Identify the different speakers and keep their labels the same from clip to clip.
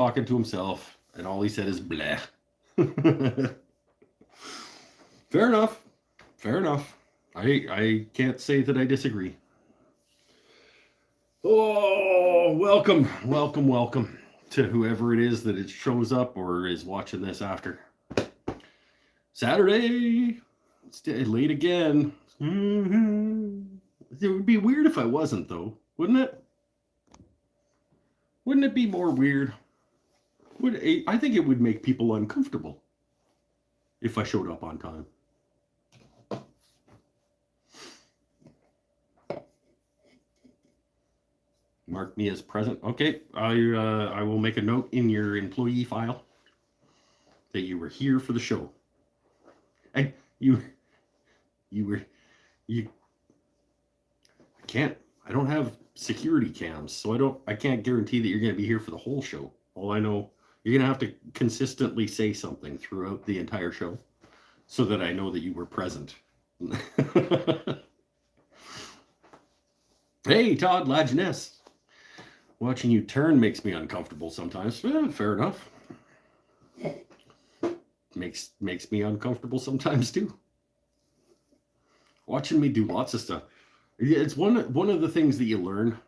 Speaker 1: talking to himself, and all he said is bleh. Fair enough. Fair enough. I can't say that I disagree. Oh, welcome to whoever it is that it shows up or is watching this after. Saturday. It's late again. It would be weird if I wasn't, though, wouldn't it? Wouldn't it be more weird? I think it would make people uncomfortable if I showed up on time. Mark me as present. Okay, I will make a note in your employee file that you were here for the show. And you were you. I can't. I don't have security cams, so I can't guarantee that you're going to be here for the whole show. All I know, you're going to have to consistently say something throughout the entire show, so that I know that you were present. Hey, Todd Lajeunesse. Watching you turn makes me uncomfortable sometimes. Fair enough. Makes me uncomfortable sometimes too. Watching me do lots of stuff. It's one of the things that you learn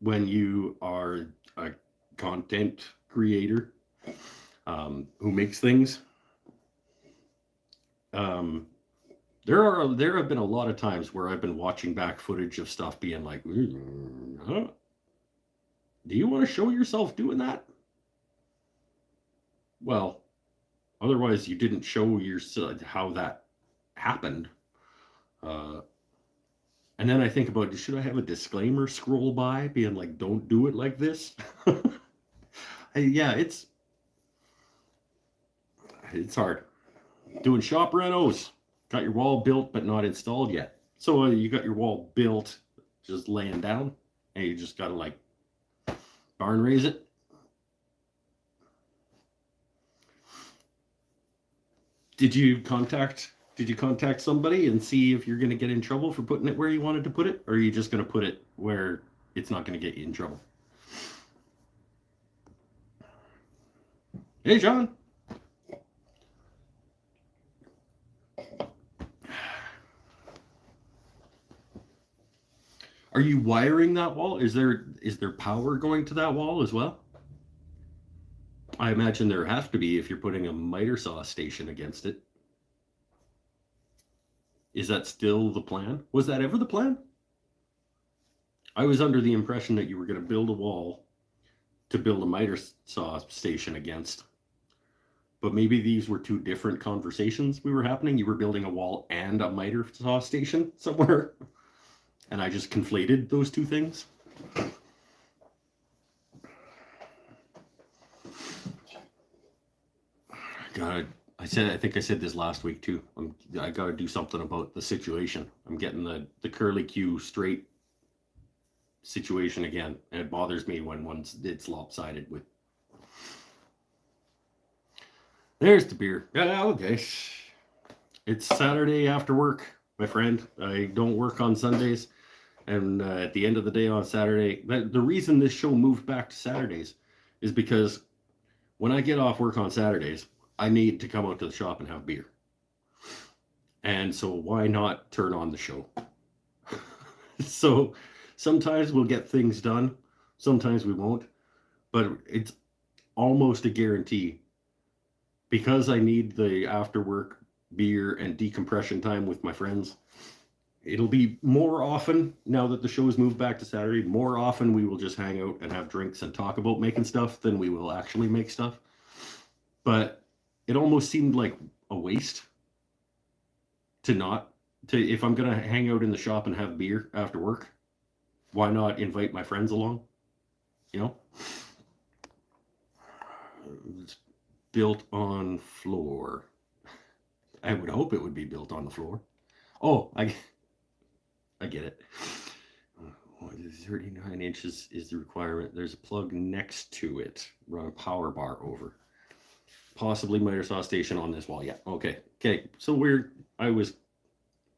Speaker 1: when you are a content creator who makes things. There have been a lot of times where I've been watching back footage of stuff being like, huh? Do you want to show yourself doing that? Well, otherwise you didn't show yourself how that happened. And then I think about, should I have a disclaimer scroll by being like, don't do it like this? Yeah, it's hard. Doing shop renos. Got your wall built but not installed yet. So you got your wall built, just laying down, and you just got to like barn raise it. Did you contact somebody and see if you're going to get in trouble for putting it where you wanted to put it, or are you just going to put it where it's not going to get you in trouble? Hey, John. Are you wiring that wall? Is there power going to that wall as well? I imagine there has to be if you're putting a miter saw station against it. Is that still the plan? Was that ever the plan? I was under the impression that you were going to build a wall to build a miter saw station against. But maybe these were two different conversations we were happening. You were building a wall and a miter saw station somewhere. And I just conflated those two things. I think I said this last week too. I gotta do something about the situation. I'm getting the curly Q straight situation again, and it bothers me when it's lopsided with. There's the beer. Yeah, okay. It's Saturday after work, my friend. I don't work on Sundays, and at the end of the day on Saturday, the reason this show moved back to Saturdays is because when I get off work on Saturdays, I need to come out to the shop and have beer. And so why not turn on the show? So sometimes we'll get things done, sometimes we won't, but it's almost a guarantee because I need the after work beer and decompression time with my friends. It'll be more often now that the show's moved back to Saturday. More often we will just hang out and have drinks and talk about making stuff than we will actually make stuff. But it almost seemed like a waste if I'm going to hang out in the shop and have beer after work, why not invite my friends along? You know? It's built on floor. I would hope it would be built on the floor. Oh, I get it. 39 inches is the requirement. There's a plug next to it. Run a power bar over. Possibly miter saw station on this wall. Yeah. Okay. So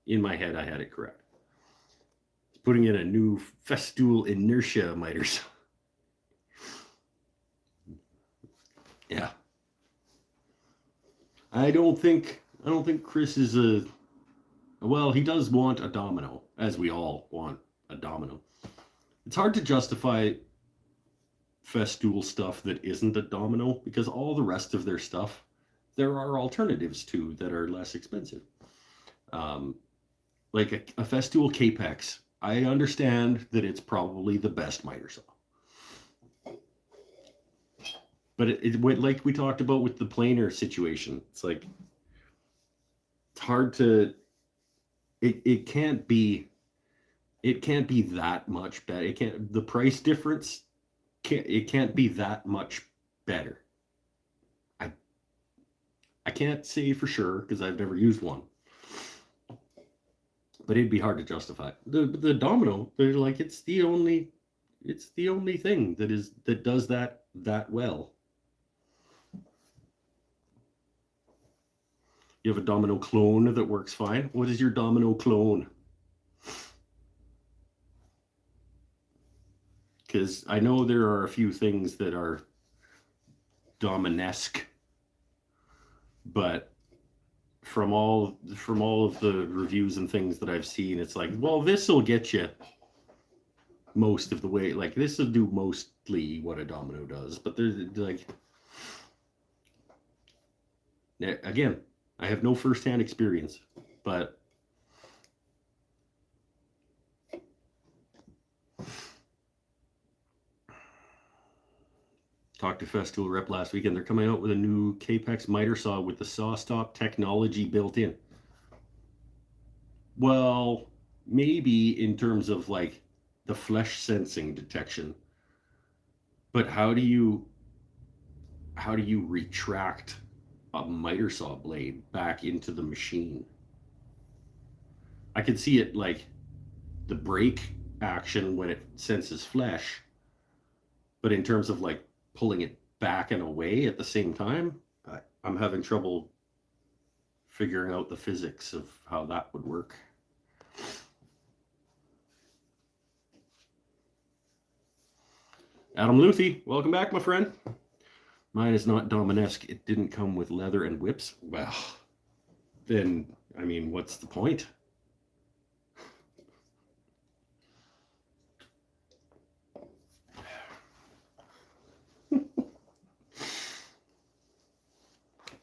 Speaker 1: in my head, I had it correct. Putting in a new Festool inertia miter saw. Yeah. I don't think Chris is a well, he does want a domino, as we all want a domino. It's hard to justify Festool stuff that isn't a domino because all the rest of their stuff there are alternatives to that are less expensive. Um, like a Festool Capex, I understand that it's probably the best miter saw. But it went like we talked about with the planer situation. It's like it's hard to it can't be that much better. It can't the price difference can't be that much better. I I can't say for sure because I've never used one. But it'd be hard to justify. The domino, they're like it's the only thing that does that well. You have a domino clone that works fine. What is your domino clone? Because I know there are a few things that are Dominesque, but from all of the reviews and things that I've seen, it's like, well, this will get you most of the way. Like this will do mostly what a domino does, but there's like, again, I have no firsthand experience, but talked to Festool rep last weekend. They're coming out with a new Capex miter saw with the saw stop technology built in. Well, maybe in terms of like the flesh sensing detection, but how do you retract a miter saw blade back into the machine? I could see it like the brake action when it senses flesh, but in terms of like pulling it back and away at the same time, I'm having trouble figuring out the physics of how that would work. Adam Luthi, welcome back, my friend. Mine is not Dominesque. It didn't come with leather and whips. Well, then, I mean, what's the point?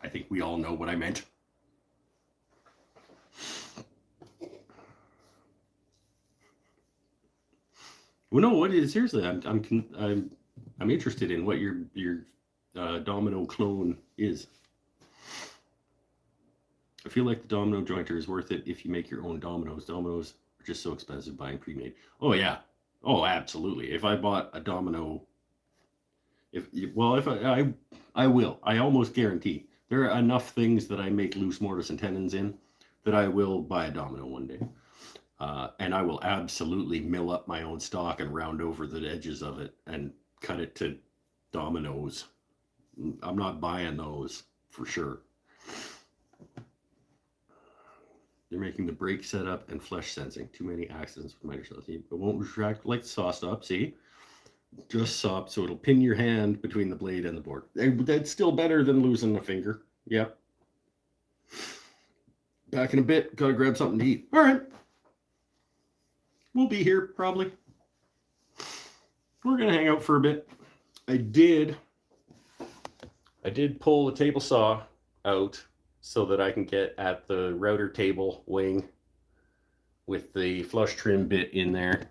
Speaker 1: I think we all know what I meant. Well, no, what is seriously? I'm interested in what your domino clone is. I feel like the domino jointer is worth it if you make your own dominoes. Dominoes are just so expensive buying pre-made. Oh yeah, oh absolutely. If I bought a domino, if I will. I almost guarantee there are enough things that I make loose mortise and tenons in that I will buy a domino one day. And I will absolutely mill up my own stock and round over the edges of it and cut it to dominoes. I'm not buying those for sure. They're making the brake setup and flesh sensing. Too many accidents with miter saws. It won't retract like the saw stop. See, just stop so it'll pin your hand between the blade and the board. That's still better than losing a finger. Yep. Back in a bit. Gotta grab something to eat. All right. We'll be here probably. We're gonna hang out for a bit. I did pull the table saw out so that I can get at the router table wing with the flush trim bit in there,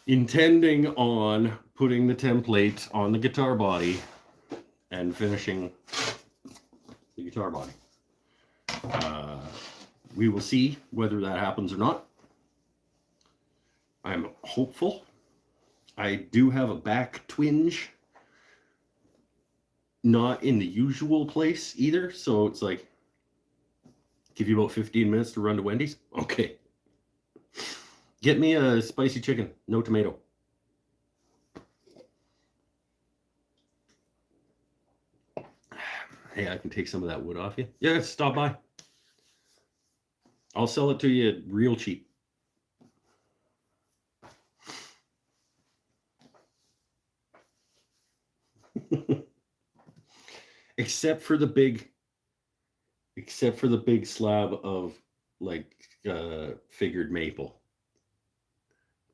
Speaker 1: intending on putting the template on the guitar body and finishing the guitar body. We will see whether that happens or not. I'm hopeful. I do have a back twinge, not in the usual place either. So it's like, give you about 15 minutes to run to Wendy's. Okay. Get me a spicy chicken, no tomato. Hey, I can take some of that wood off you. Yeah, stop by. I'll sell it to you real cheap. except for the big slab of like figured maple.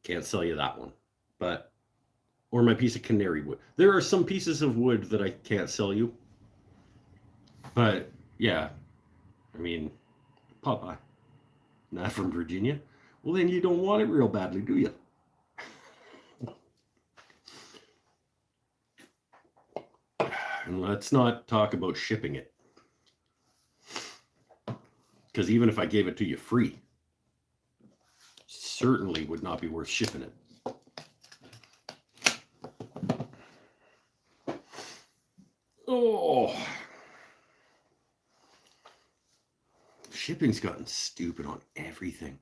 Speaker 1: Can't sell you that one. But or my piece of canary wood. There are some pieces of wood that I can't sell you. But yeah, I mean, Popeye, not from Virginia. Well, then you don't want it real badly, do you? And let's not talk about shipping it. Because even if I gave it to you free, certainly would not be worth shipping it. Oh, shipping's gotten stupid on everything.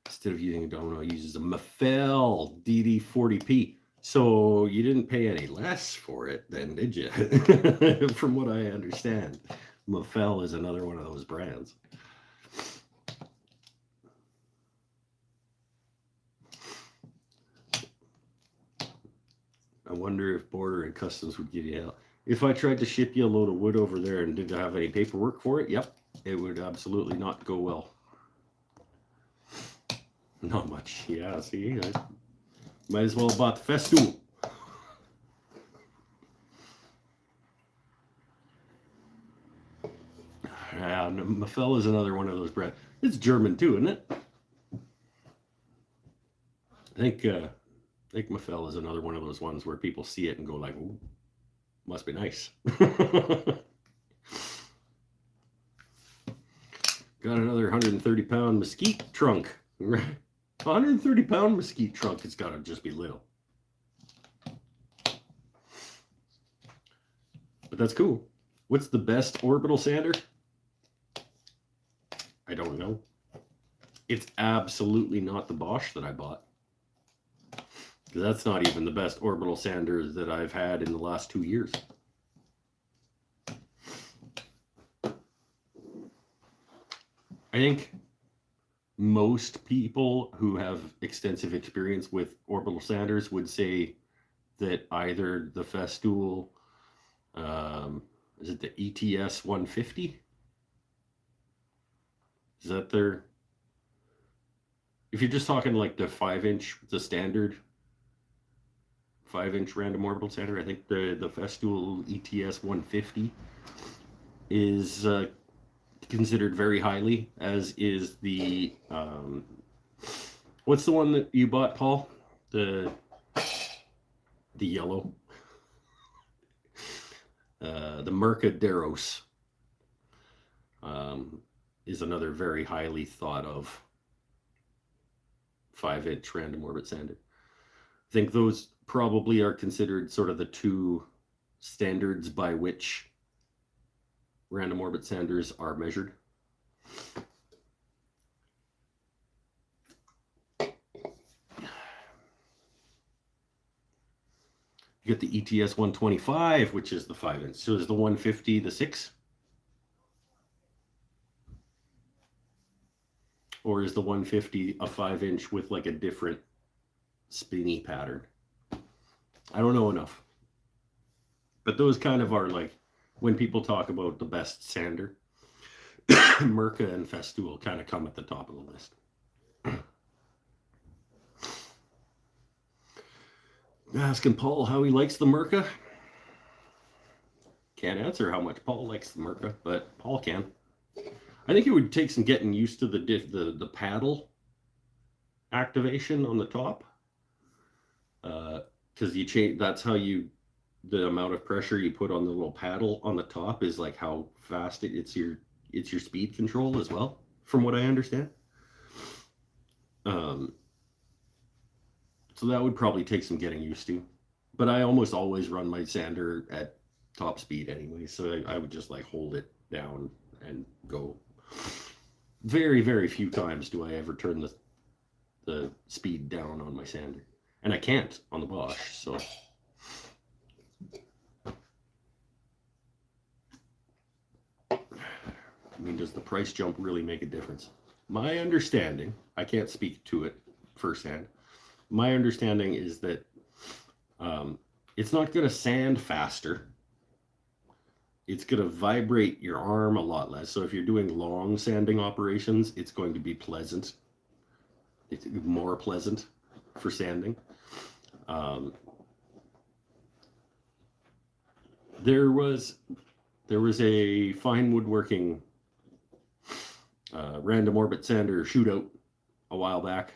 Speaker 1: Instead of using a domino, it uses a Mafell DD40P. So you didn't pay any less for it then, did you? From what I understand. Mafell is another one of those brands. I wonder if Border and Customs would give you hell. If I tried to ship you a load of wood over there and didn't have any paperwork for it, yep, it would absolutely not go well. Not much. Yeah, see, I might as well have bought the Festool. Mafell is another one of those brands. It's German too, isn't it? I think Mafell is another one of those ones where people see it and go like, "Ooh, must be nice." Got another 130-pound mesquite trunk. 130-pound mesquite trunk. It's got to just be little. But that's cool. What's the best orbital sander? I don't know. It's absolutely not the Bosch that I bought. That's not even the best orbital sander that I've had in the last 2 years. I think most people who have extensive experience with orbital sanders would say that either the Festool, is it the ETS 150? Is that their... If you're just talking like the 5-inch, the standard 5-inch random orbital sander, I think the Festool ETS 150 is considered very highly, as is the what's the one that you bought, Paul? The yellow, the Mirka Deros is another very highly thought of 5-inch random orbit sander. I think those probably are considered sort of the two standards by which random orbit sanders are measured. You get the ETS 125, which is the 5-inch. So is the 150 the 6? Or is the 150 a 5-inch with like a different spinny pattern? I don't know enough. But those kind of are like, when people talk about the best sander, Mirka and Festool kind of come at the top of the list. Asking Paul how he likes the Mirka. Can't answer how much Paul likes the Mirka, but Paul can. I think it would take some getting used to the paddle activation on the top, because you change. That's how you, the amount of pressure you put on the little paddle on the top is like how fast it's your speed control as well, from what I understand. So that would probably take some getting used to, but I almost always run my sander at top speed anyway, so I would just like hold it down and go. Very, very few times do I ever turn the speed down on my sander, and I can't on the Bosch. So I mean, does the price jump really make a difference? My understanding, I can't speak to it firsthand. My understanding is that It's not going to sand faster. It's going to vibrate your arm a lot less. So if you're doing long sanding operations, it's going to be pleasant. It's more pleasant for sanding. There was a fine woodworking random orbit sander shootout a while back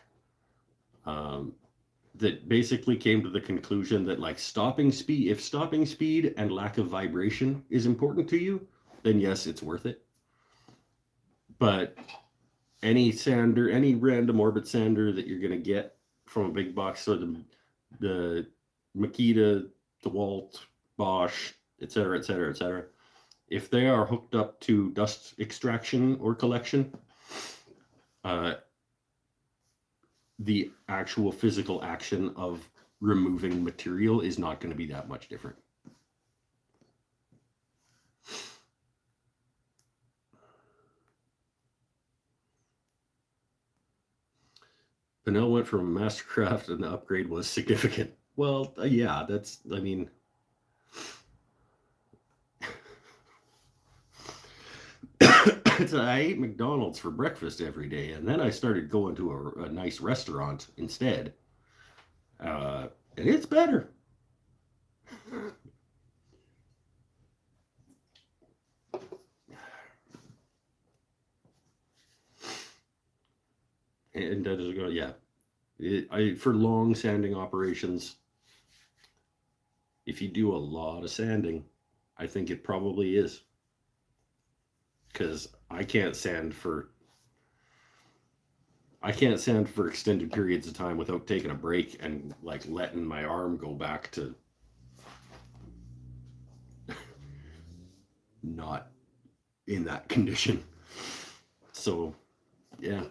Speaker 1: that basically came to the conclusion that like if stopping speed and lack of vibration is important to you, then yes, it's worth it. But any random orbit sander that you're going to get from a big box, so the Makita, DeWalt, Bosch, etc., etc., etc., if they are hooked up to dust extraction or collection, the actual physical action of removing material is not going to be that much different. Pinnell went from Mastercraft and the upgrade was significant. Well, yeah, I mean, I ate McDonald's for breakfast every day, and then I started going to a nice restaurant instead. And it's better. And that is going, yeah. For long sanding operations, if you do a lot of sanding, I think it probably is. Because I can't sand for extended periods of time without taking a break and like letting my arm go back to not in that condition. So yeah,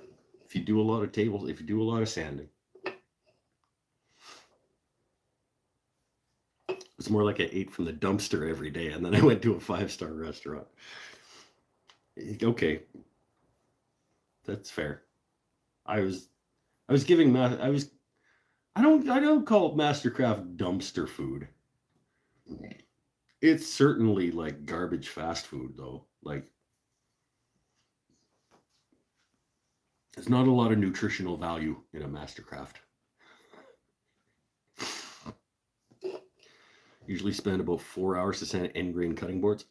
Speaker 1: if you do a lot of sanding, it's more like I ate from the dumpster every day and then I went to a 5-star restaurant. Okay, that's fair. I don't call it Mastercraft dumpster food. It's certainly like garbage fast food though. Like there's not a lot of nutritional value in a Mastercraft. Usually spend about 4 hours to sand end grain cutting boards.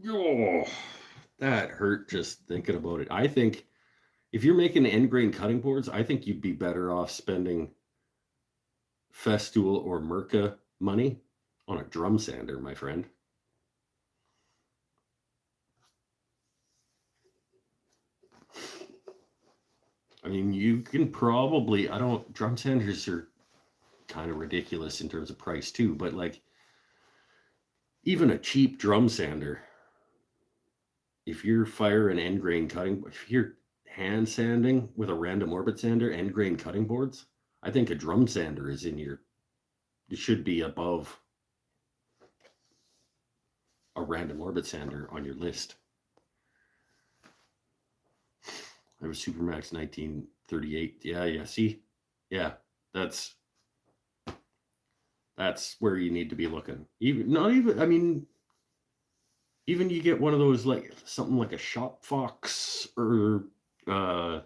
Speaker 1: Oh, that hurt just thinking about it. I think if you're making end grain cutting boards, I think you'd be better off spending Festool or Mirka money on a drum sander, my friend. I mean, you can probably, drum sanders are kind of ridiculous in terms of price too, but like even a cheap drum sander, if you're firing end grain cutting, if you're hand sanding with a random orbit sander, end grain cutting boards, I think a drum sander is it should be above a random orbit sander on your list. I was Supermax 1938. Yeah. See, yeah, that's where you need to be looking. Even you get one of those like something like a Shop Fox or and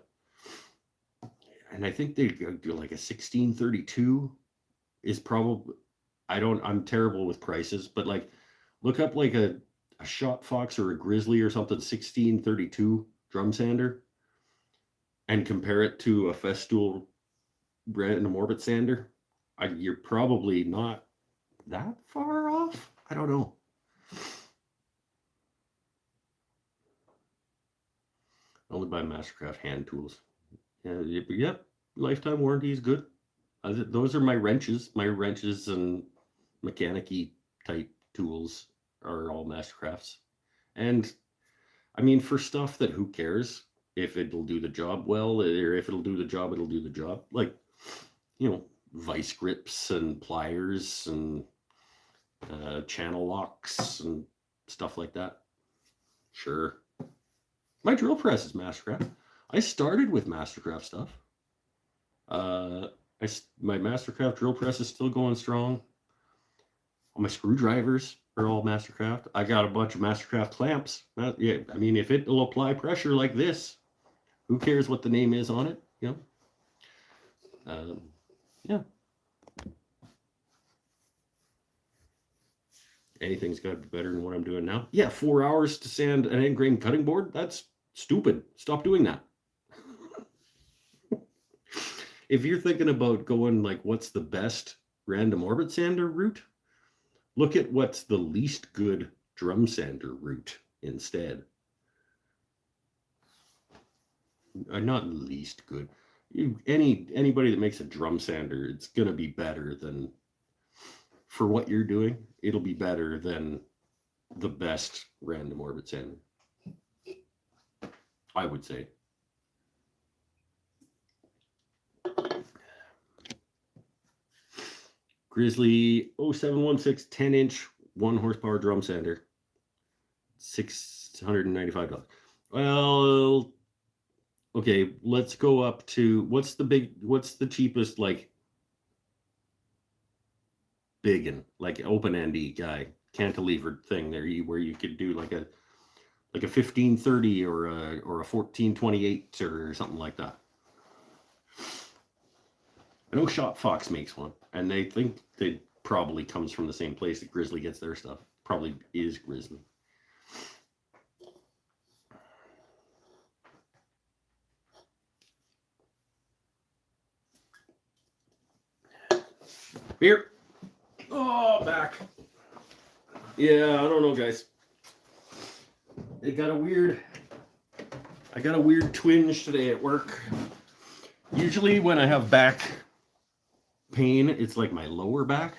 Speaker 1: I think they do like a 1632 is probably, I'm terrible with prices, but like look up like a Shop Fox or a Grizzly or something 1632 drum sander and compare it to a Festool random orbit sander. You're probably not that far off. I don't know. Only buy Mastercraft hand tools. Yeah, yep. Lifetime warranty is good. Those are my wrenches. My wrenches and mechanic-y type tools are all Mastercrafts. And I mean, for stuff that who cares if it'll do the job well, or if it'll do the job, it'll do the job. Like, vice grips and pliers and channel locks and stuff like that. Sure. My drill press is Mastercraft. I started with Mastercraft stuff. My Mastercraft drill press is still going strong. All my screwdrivers are all Mastercraft. I got a bunch of Mastercraft clamps. Yeah, I mean, if it will apply pressure like this, who cares what the name is on it? You know? Yeah. Anything's got to be better than what I'm doing now. Yeah, 4 hours to sand an end grain cutting board? That's stupid. Stop doing that. If you're thinking about going like, what's the best random orbit sander route? Look at what's the least good drum sander route instead. Not least good. Anybody that makes a drum sander, it's gonna be better than, for what you're doing, it'll be better than the best random orbit sander, I would say. Grizzly 0716 10-inch 1 horsepower drum sander, $695. Well, okay, let's go up to what's the cheapest like big and like open-endy guy cantilever thing there, where you could do like a 1530 or a 1428 or something like that. I know Shot Fox makes one, and they think they probably comes from the same place that Grizzly gets their stuff. Probably is Grizzly. Beer. Oh, back. Yeah, I don't know, guys. I got a weird twinge today at work. Usually when I have back pain, it's like my lower back.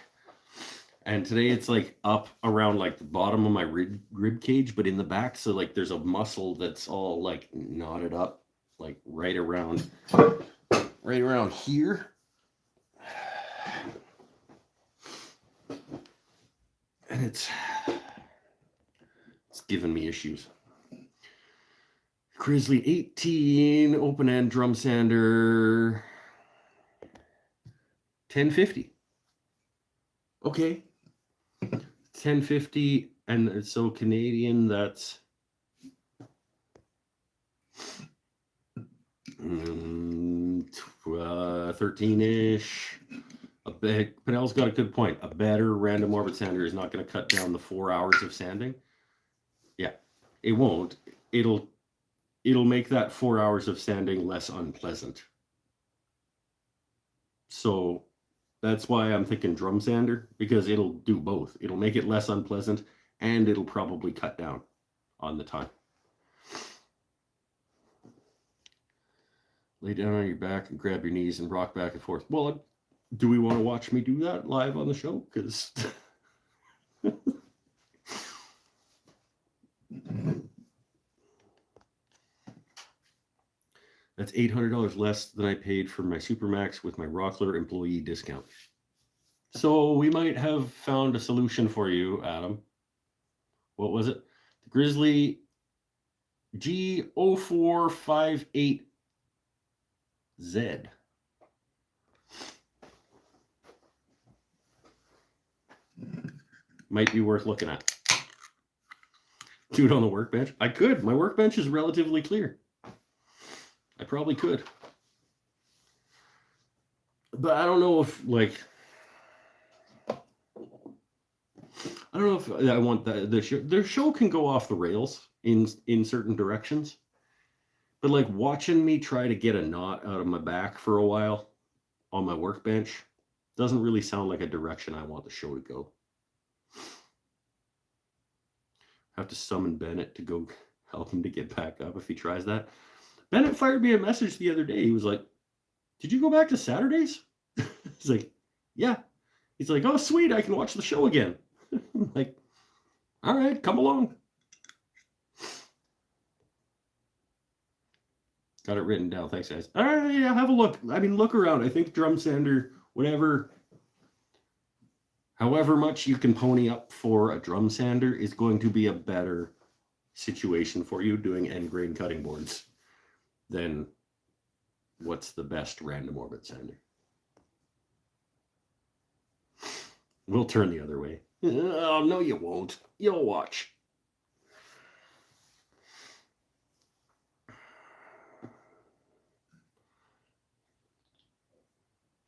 Speaker 1: And today it's like up around like the bottom of my rib cage, but in the back. So like there's a muscle that's all like knotted up, like right around here. And it's giving me issues. Grizzly 18 open end drum sander, $10.50. Okay, $10.50, and so Canadian, that's 13-ish. Panel's got a good point. A better random orbit sander is not going to cut down the 4 hours of sanding. Yeah, it won't. It'll make that 4 hours of sanding less unpleasant. So that's why I'm thinking drum sander, because it'll do both. It'll make it less unpleasant, and it'll probably cut down on the time. Lay down on your back and grab your knees and rock back and forth. Well, do we want to watch me do that live on the show? Because that's $800 less than I paid for my Supermax with my Rockler employee discount. So we might have found a solution for you, Adam. What was it? The Grizzly G0458Z. Might be worth looking at. Do it on the workbench. I could. My workbench is relatively clear. I probably could. But I don't know if, like, I don't know if I want the show can go off the rails in certain directions. But like watching me try to get a knot out of my back for a while on my workbench doesn't really sound like a direction I want the show to go. Have to summon Bennett to go help him to get back up if he tries that. Bennett fired me a message the other day. He was like, "Did you go back to Saturdays?" He's like, "Yeah." He's like, "Oh, sweet, I can watch the show again." I'm like, all right, come along. Got it written down. Thanks, guys. All right, yeah, have a look. I mean, look around. I think drum sander, however much you can pony up for a drum sander is going to be a better situation for you doing end grain cutting boards than what's the best random orbit sander. We'll turn the other way. Oh, no, you won't. You'll watch.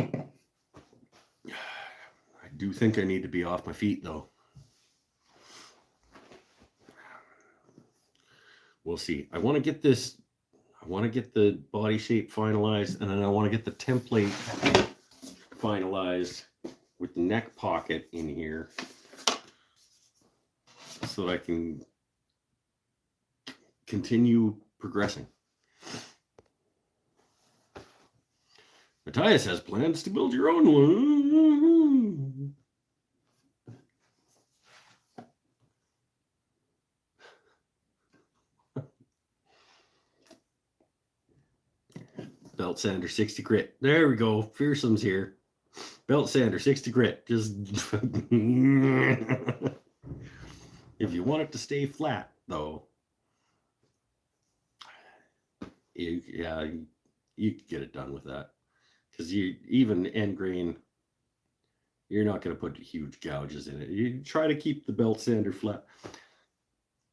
Speaker 1: I do think I need to be off my feet, though. We'll see. I want to get this. I want to get the body shape finalized, and then I want to get the template finalized with the neck pocket in here so that I can continue progressing. Matthias has plans to build your own one. Belt sander 60 grit. There we go. Fearsome's here. Belt sander 60 grit. Just if you want it to stay flat, though, you can get it done with that. Because you even end grain, you're not going to put huge gouges in it. You try to keep the belt sander flat.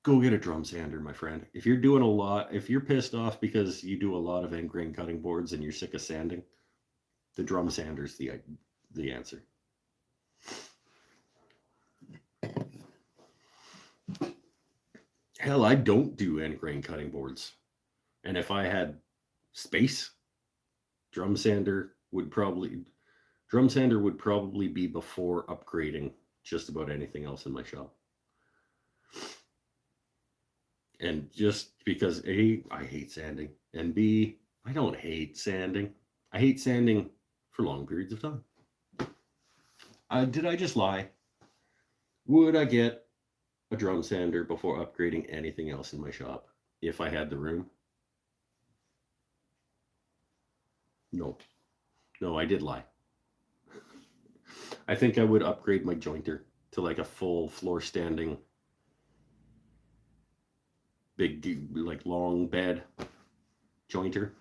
Speaker 1: Go get a drum sander, my friend. If you're doing a lot, if you're pissed off because you do a lot of end grain cutting boards and you're sick of sanding, the drum sander's the answer. Hell, I don't do end grain cutting boards. And if I had space, drum sander would probably be before upgrading just about anything else in my shop. And just because A, I hate sanding, and B, I don't hate sanding. I hate sanding for long periods of time. Did I just lie? Would I get a drum sander before upgrading anything else in my shop if I had the room? No, I did lie. I think I would upgrade my jointer to like a full floor standing, big, like long bed jointer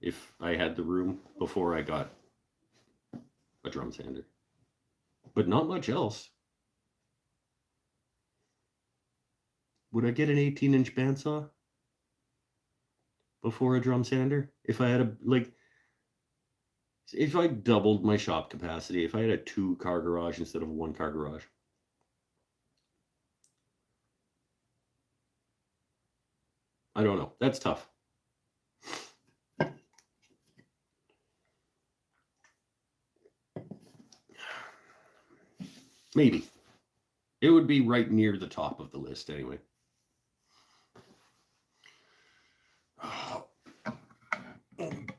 Speaker 1: if I had the room before I got a drum sander. But not much else. Would I get an 18-inch bandsaw before a drum sander? If I had if I doubled my shop capacity, if I had a 2-car garage instead of a 1-car garage. I don't know. That's tough. Maybe. It would be right near the top of the list anyway.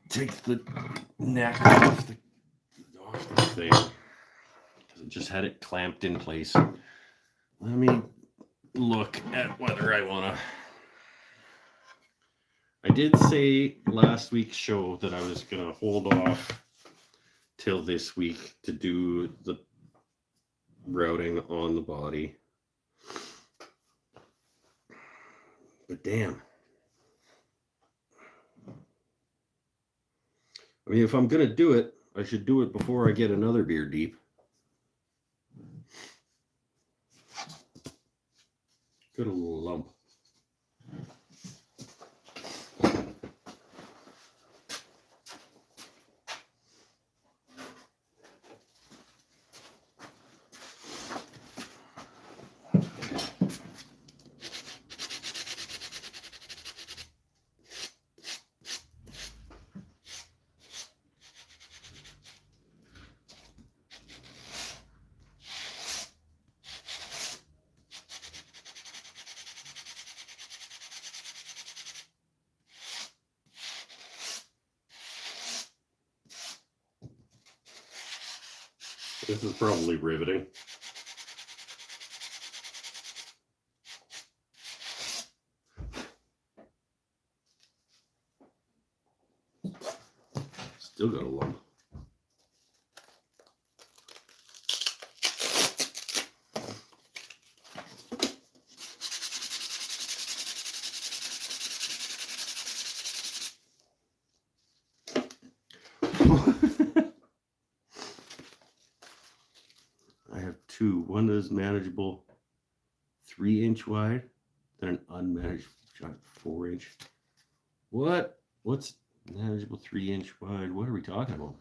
Speaker 1: Take the neck off the thing because it just had it clamped in place. Let me look at whether I want to. I did say last week's show that I was going to hold off till this week to do the routing on the body. But damn. I mean, if I'm going to do it, I should do it before I get another beer deep. Got a little lump. This is probably riveting. Still got a lump. have two. One is manageable 3-inch wide, then an unmanageable 4-inch. What? What's manageable 3-inch wide? What are we talking about?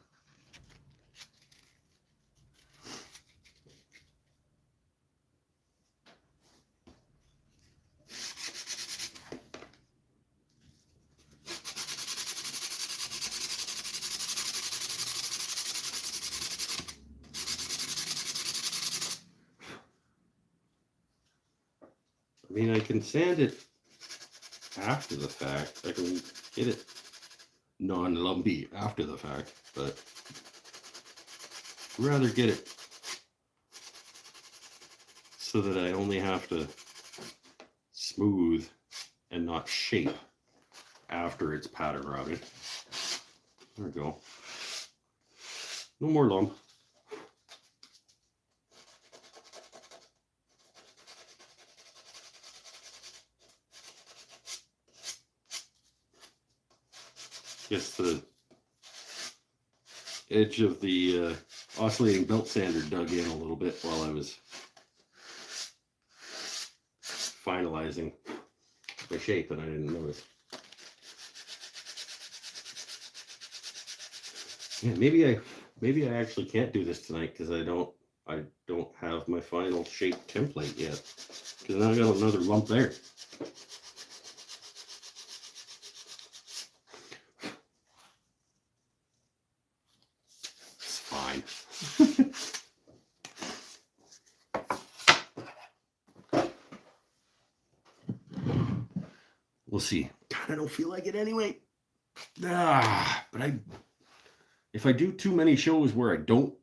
Speaker 1: I mean, I can sand it after the fact. I can get it non-lumpy after the fact, but I'd rather get it so that I only have to smooth and not shape after it's pattern routed. There we go. No more lump. Guess the edge of the oscillating belt sander dug in a little bit while I was finalizing my shape, and I didn't notice. Yeah, maybe I actually can't do this tonight because I don't have my final shape template yet. Because now I got another lump there. It's fine. We'll see. God, I don't feel like it anyway. But if I do too many shows where I don't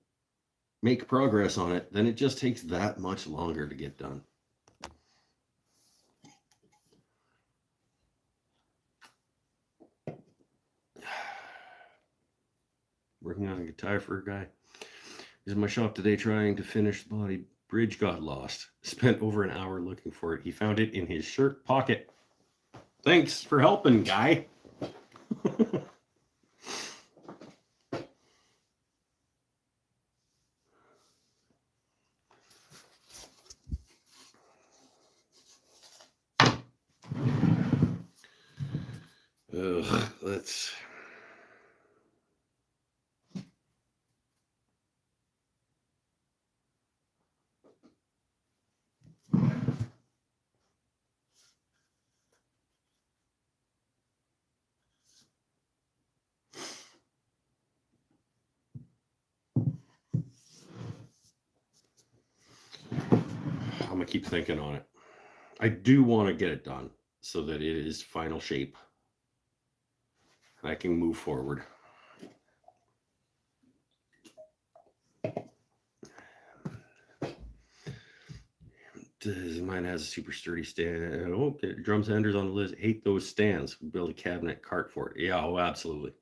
Speaker 1: make progress on it, then it just takes that much longer to get done. Working on a guitar for a guy. He's in my shop today trying to finish the body. Bridge got lost. Spent over an hour looking for it. He found it in his shirt pocket. Thanks for helping, guy. Let's. I'm gonna keep thinking on it. I do want to get it done so that it is final shape and I can move forward. Mine has a super sturdy stand. Oh, drum sanders on the list. Hate those stands. Build a cabinet cart for it. Yeah, oh, absolutely.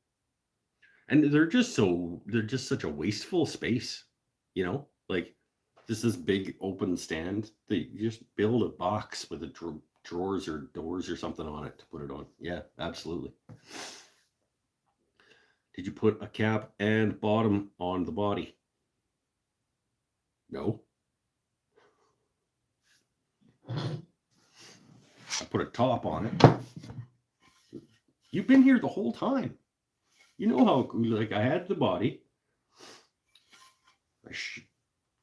Speaker 1: And they're just such a wasteful space, you know, like just this big open stand that you just build a box with a drawers or doors or something on it to put it on. Yeah, absolutely. Did you put a cap and bottom on the body? No. I put a top on it. You've been here the whole time. You know how, like, I had the body.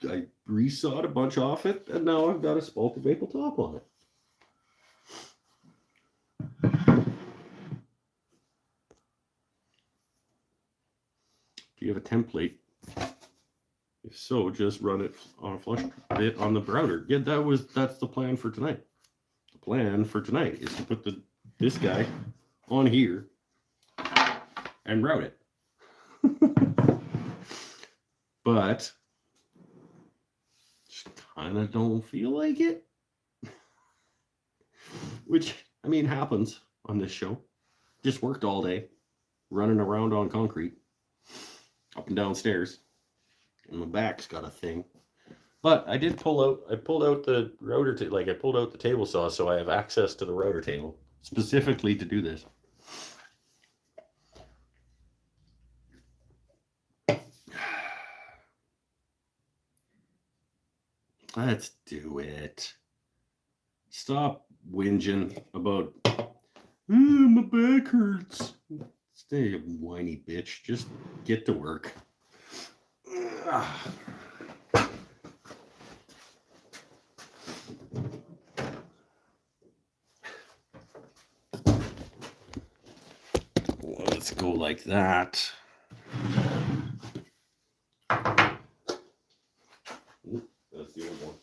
Speaker 1: I resawed a bunch off it, and now I've got a Spalted maple top on it. Do you have a template? If so, just run it on a flush bit on the router. Yeah, that's the plan for tonight. The plan for tonight is to put this guy on here and route it. But just kind of don't feel like it. Which, I mean, happens on this show. Just worked all day, running around on concrete, up and down stairs. And my back's got a thing. But I pulled out the router, I pulled out the table saw so I have access to the router table specifically to do this. Let's do it. Stop whinging about, my back hurts. Stay a whiny bitch. Just get to work. Let's go like that. That's the old one.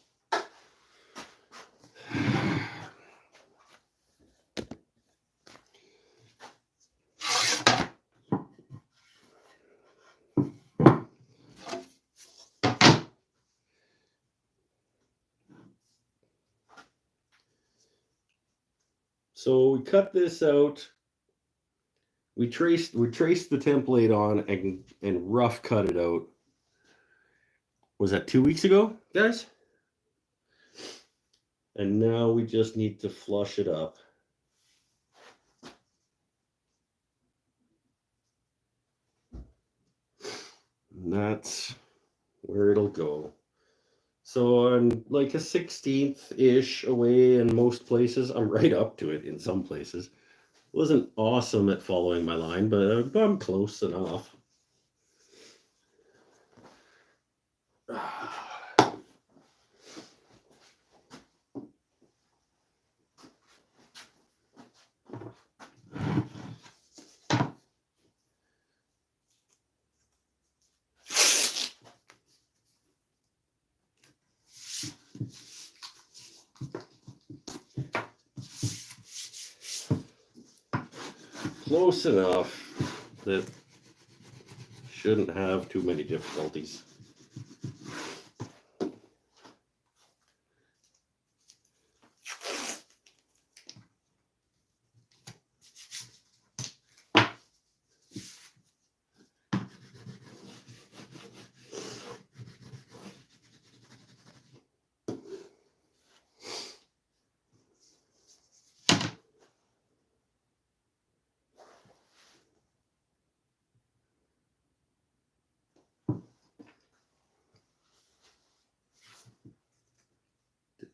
Speaker 1: So we cut this out. We traced the template on and rough cut it out. Was that 2 weeks ago, guys? And now we just need to flush it up. And that's where it'll go. So I'm like a 16th-ish away in most places. I'm right up to it in some places. Wasn't awesome at following my line, but I'm close enough. Close enough that shouldn't have too many difficulties.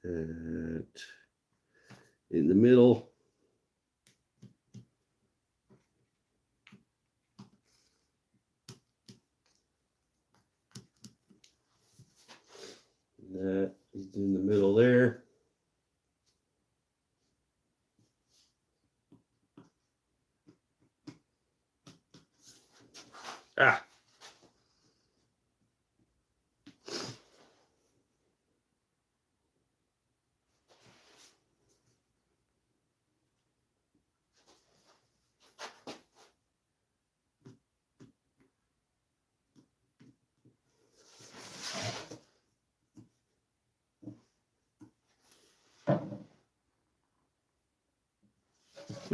Speaker 1: And in the middle, that is in the middle there. Ah.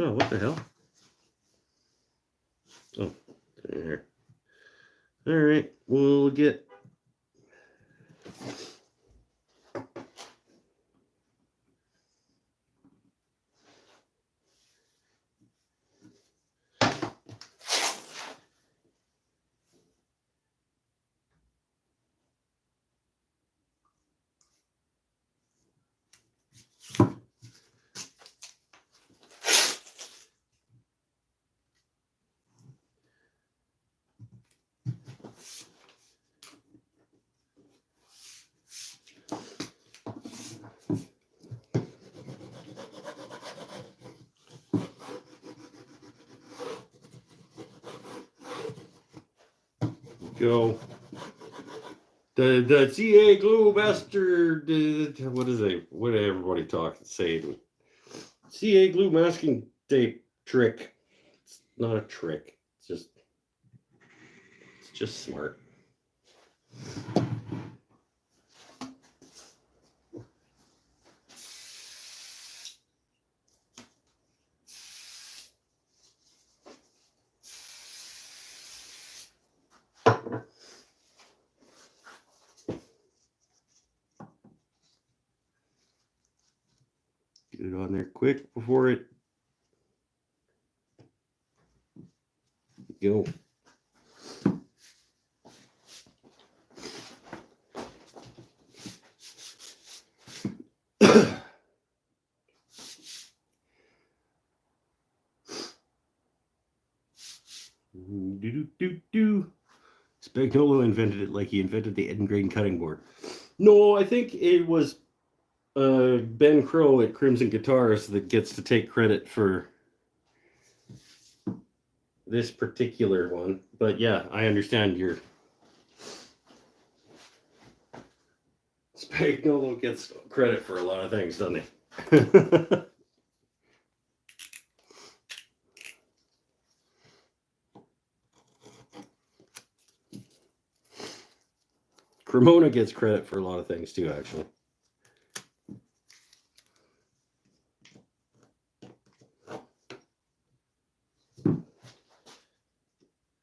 Speaker 1: Oh, what the hell? Oh, there. All right, we'll get. Go. The CA glue master. What is it? What did everybody saying? CA glue masking tape trick. It's not a trick. It's just smart. Get it on there quick before it go. Spagnolo invented it like he invented the end grain cutting board. No, I think it was Ben Crow at Crimson Guitars that gets to take credit for this particular one. But yeah, I understand your Spagnolo gets credit for a lot of things, doesn't he? Cremona gets credit for a lot of things too, actually.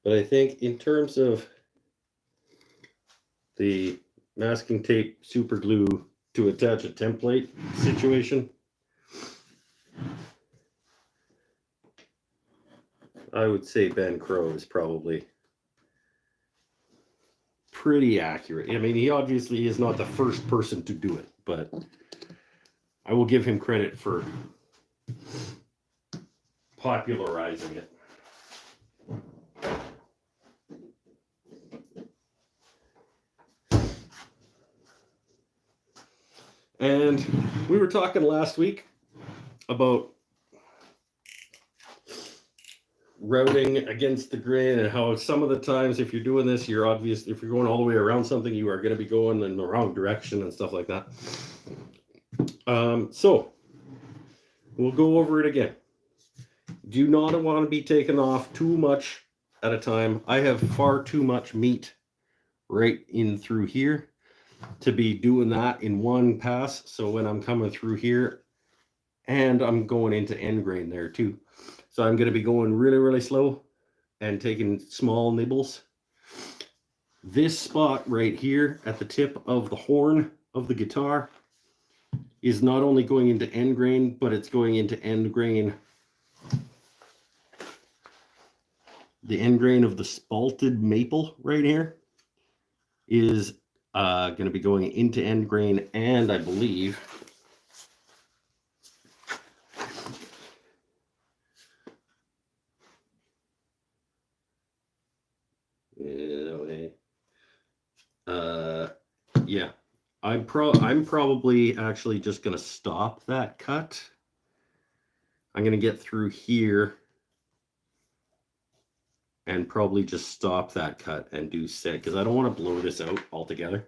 Speaker 1: But I think in terms of the masking tape super glue to attach a template situation, I would say Ben Crow is probably pretty accurate. I mean, he obviously is not the first person to do it, but I will give him credit for popularizing it. And we were talking last week about routing against the grain and how some of the times if you're doing this, if you're going all the way around something, you are going to be going in the wrong direction and stuff like that. So we'll go over it again. Do not want to be taken off too much at a time. I have far too much meat right in through here to be doing that in one pass. So when I'm coming through here, and I'm going into end grain there too. So I'm going to be going really, really slow and taking small nibbles. This spot right here at the tip of the horn of the guitar is not only going into end grain, but it's going into end grain. The end grain of the spalted maple right here is going to be going into end grain, and I believe yeah, I'm probably actually just going to stop that cut. I'm going to get through here and probably just stop that cut and do set, because I don't want to blow this out altogether.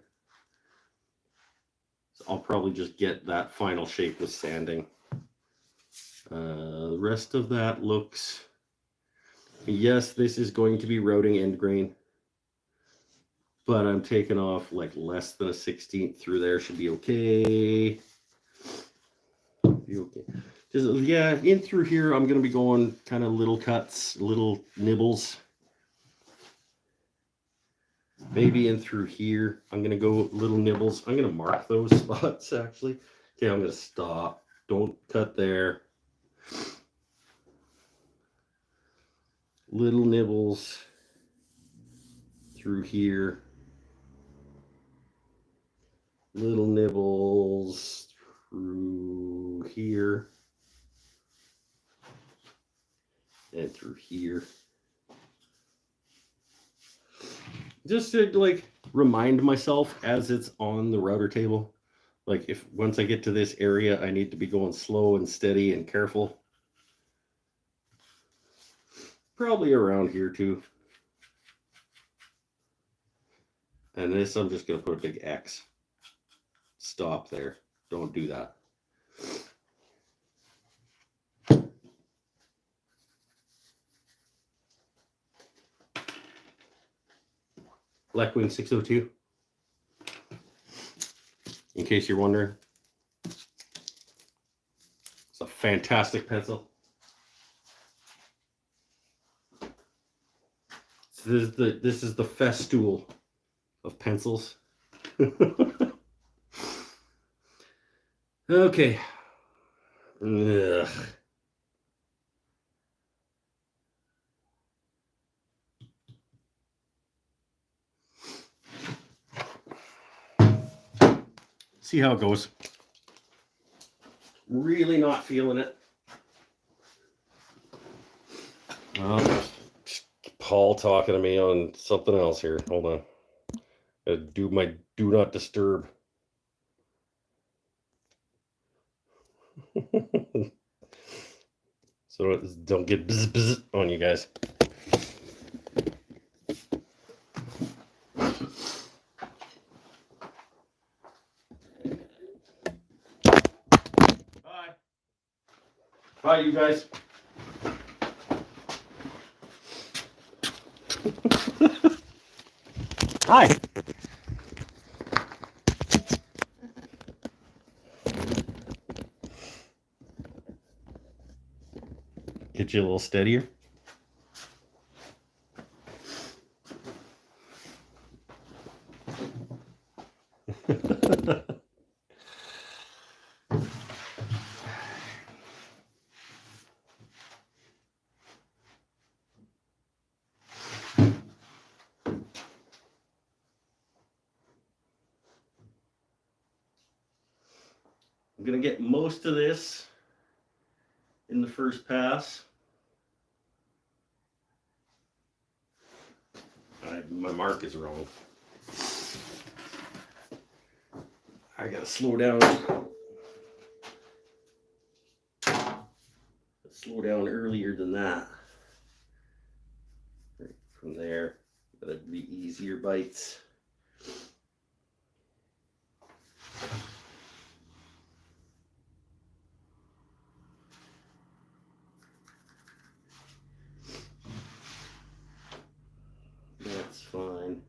Speaker 1: So I'll probably just get that final shape with sanding. The rest of that looks, yes, this is going to be routing end grain, but I'm taking off like less than a 16th through there. Should be okay. Be okay. Just, yeah, in through here, I'm going to be going kind of little cuts, little nibbles. Maybe in through here, I'm going to go little nibbles. I'm going to mark those spots, actually. Okay, I'm going to stop. Don't cut there. Little nibbles through here. Little nibbles through here. And through here. Just to like remind myself as it's on the router table, like if once I get to this area, I need to be going slow and steady and careful. Probably around here too. And this, I'm just going to put a big X. Stop there. Don't do that. Blackwing 602. In case you're wondering. It's a fantastic pencil. So this is the festool of pencils. Okay. Ugh. See how it goes. Really not feeling it. Just call talking to me on something else here. Hold on. Gotta do my do not disturb. So don't get bzz on you guys. Bye. Bye, you guys. Hi. Get you a little steadier. I'm going to get most of this in the first pass. My mark is wrong. I got to slow down. Slow down earlier than that. Right from there, gotta be easier bites. That's fine.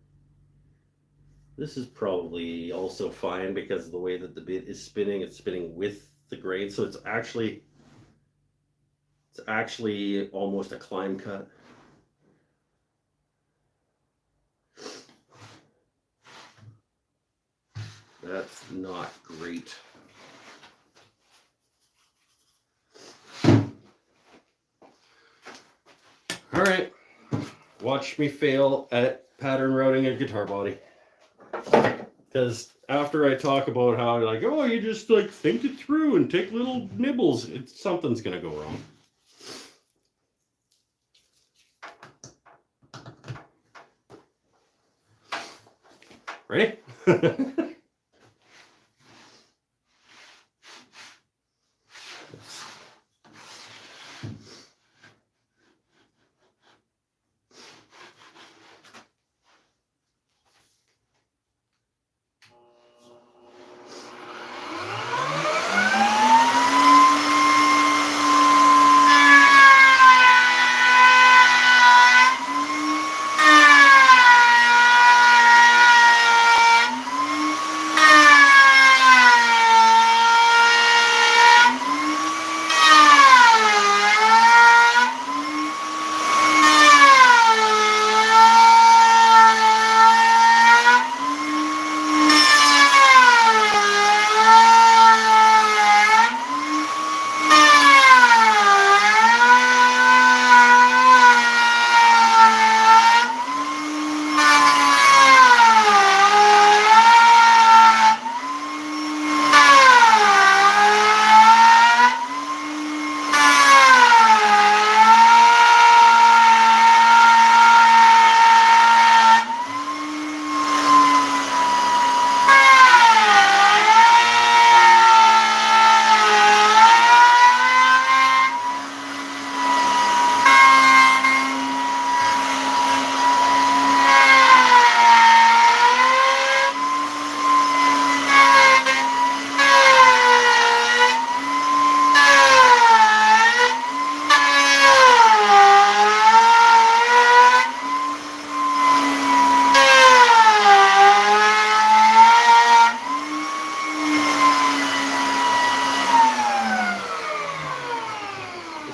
Speaker 1: This is probably also fine because of the way that the bit is spinning. It's spinning with the grain, so it's actually almost a climb cut. That's not great. All right, watch me fail at pattern routing a guitar body. Because after I talk about how like, oh, you just like think it through and take little nibbles, something's gonna go wrong. Ready?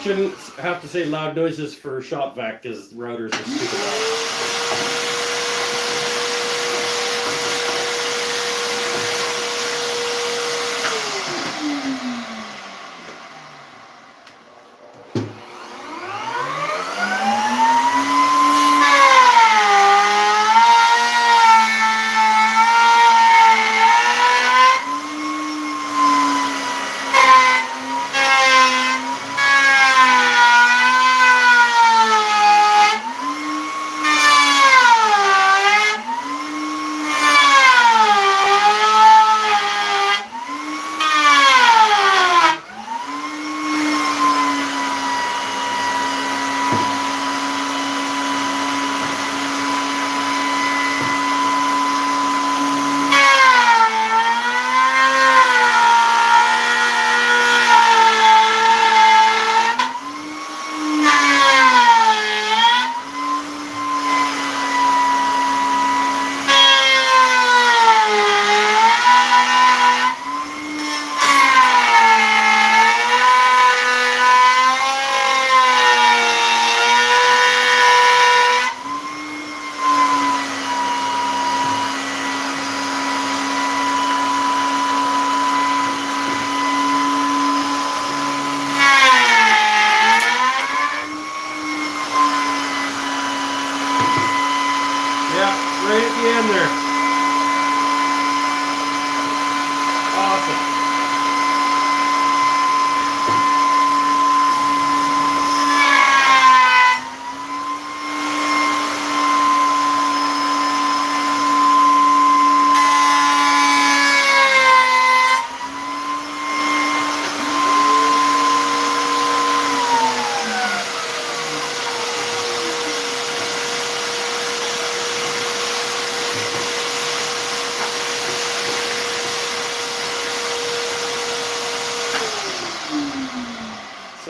Speaker 1: Shouldn't have to say loud noises for shop vac because routers are stupid loud.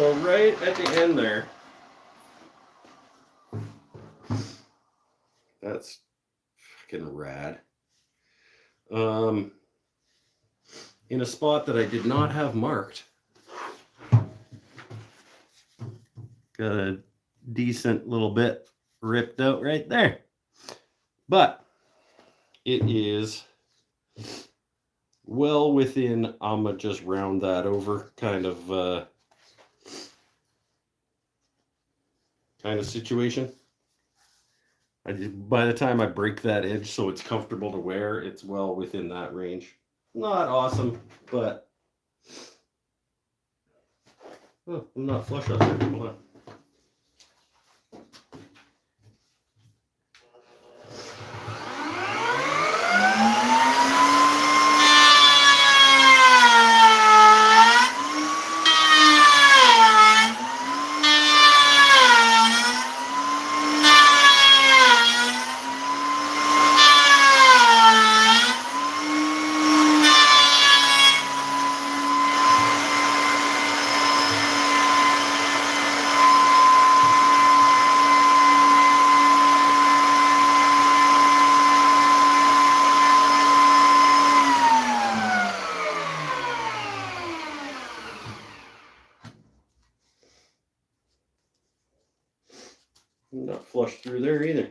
Speaker 1: So right at the end there, that's fucking rad. In a spot that I did not have marked, got a decent little bit ripped out right there. But it is well within, I'm going to just round that over kind of situation. By the time I break that edge so it's comfortable to wear, it's well within that range. Not awesome, but oh, I'm not flush up there. Hold on. Not flush through there either.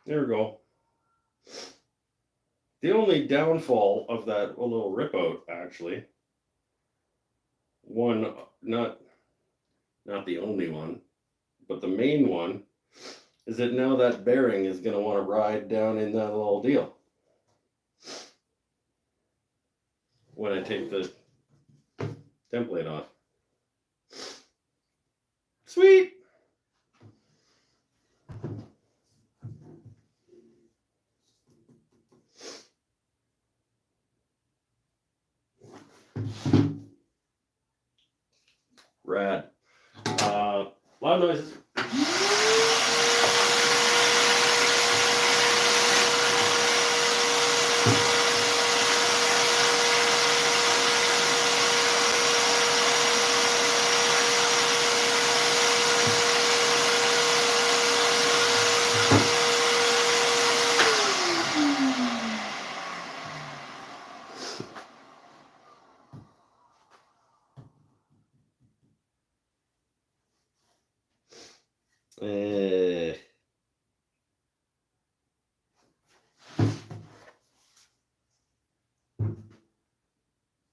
Speaker 1: There we go. The only downfall of that little rip out, actually, one, not the only one, but the main one, is that now that bearing is going to want to ride down in that little deal when I take the template off. Sweet! Rad. Loud noises.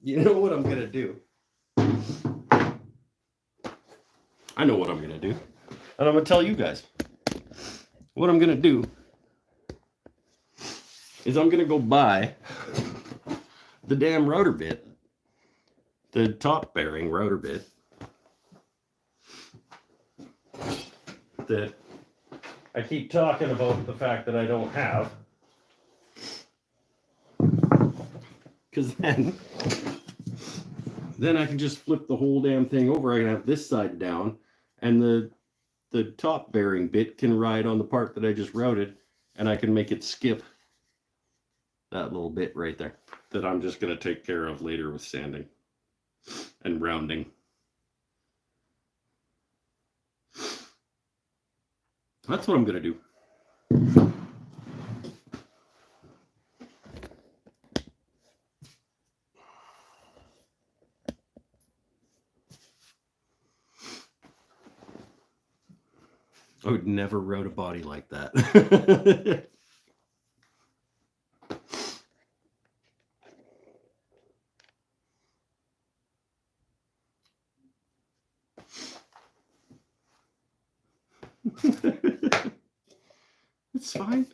Speaker 1: You know what I'm going to do? I know what I'm going to do. And I'm going to tell you guys. What I'm going to do is I'm going to go buy the damn router bit. The top bearing router bit. That I keep talking about the fact that I don't have. Because then I can just flip the whole damn thing over. I can have this side down, and the top bearing bit can ride on the part that I just routed, and I can make it skip that little bit right there that I'm just going to take care of later with sanding and rounding. That's what I'm going to do. I would never route a body like that. It's fine.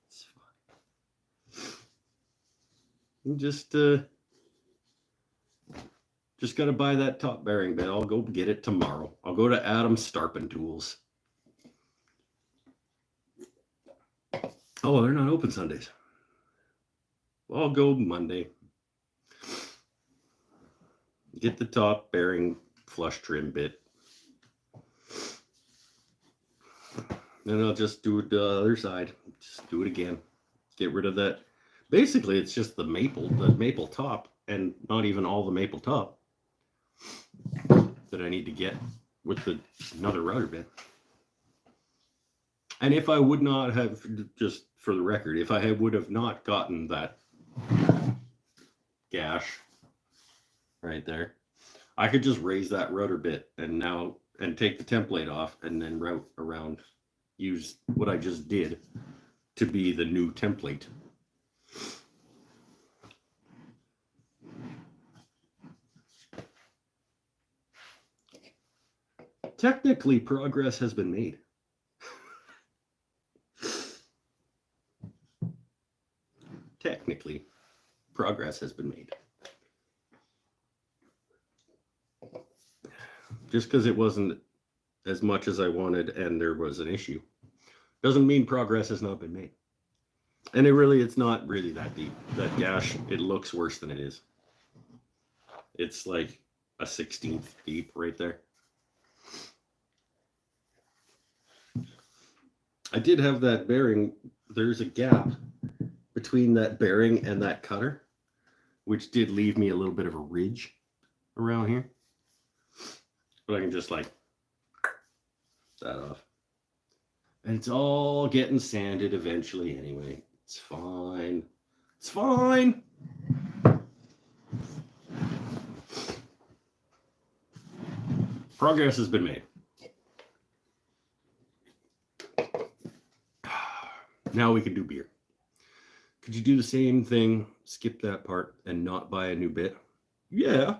Speaker 1: It's fine. Just got to buy that top bearing bit. I'll go get it tomorrow. I'll go to Adam Starpin Tools. Oh, they're not open Sundays. Well, I'll go Monday. Get the top bearing flush trim bit. Then I'll just do it the other side. Just do it again. Get rid of that. Basically, it's just the maple top, and not even all the maple top that I need to get with another router bit. And if I would not have, just for the record, if I would have not gotten that gash right there, I could just raise that router bit and take the template off and then route around, use what I just did to be the new template. Technically, progress has been made. Technically, progress has been made. Just because it wasn't as much as I wanted and there was an issue doesn't mean progress has not been made. And it's not really that deep. That gash, it looks worse than it is. It's like a 16th deep right there. I did have that bearing. There's a gap between that bearing and that cutter, which did leave me a little bit of a ridge around here. But I can just like that off. And it's all getting sanded eventually anyway. It's fine. It's fine. Progress has been made. Now we can do beer. Could you do the same thing, skip that part, and not buy a new bit? Yeah.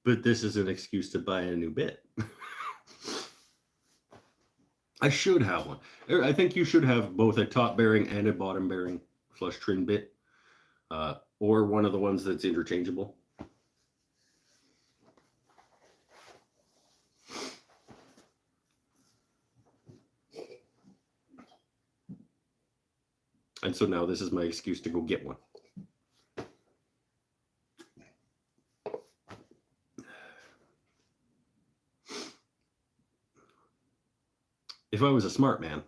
Speaker 1: But this is an excuse to buy a new bit. I should have one. I think you should have both a top bearing and a bottom bearing flush trim bit, or one of the ones that's interchangeable. And so now this is my excuse to go get one. If I was a smart man,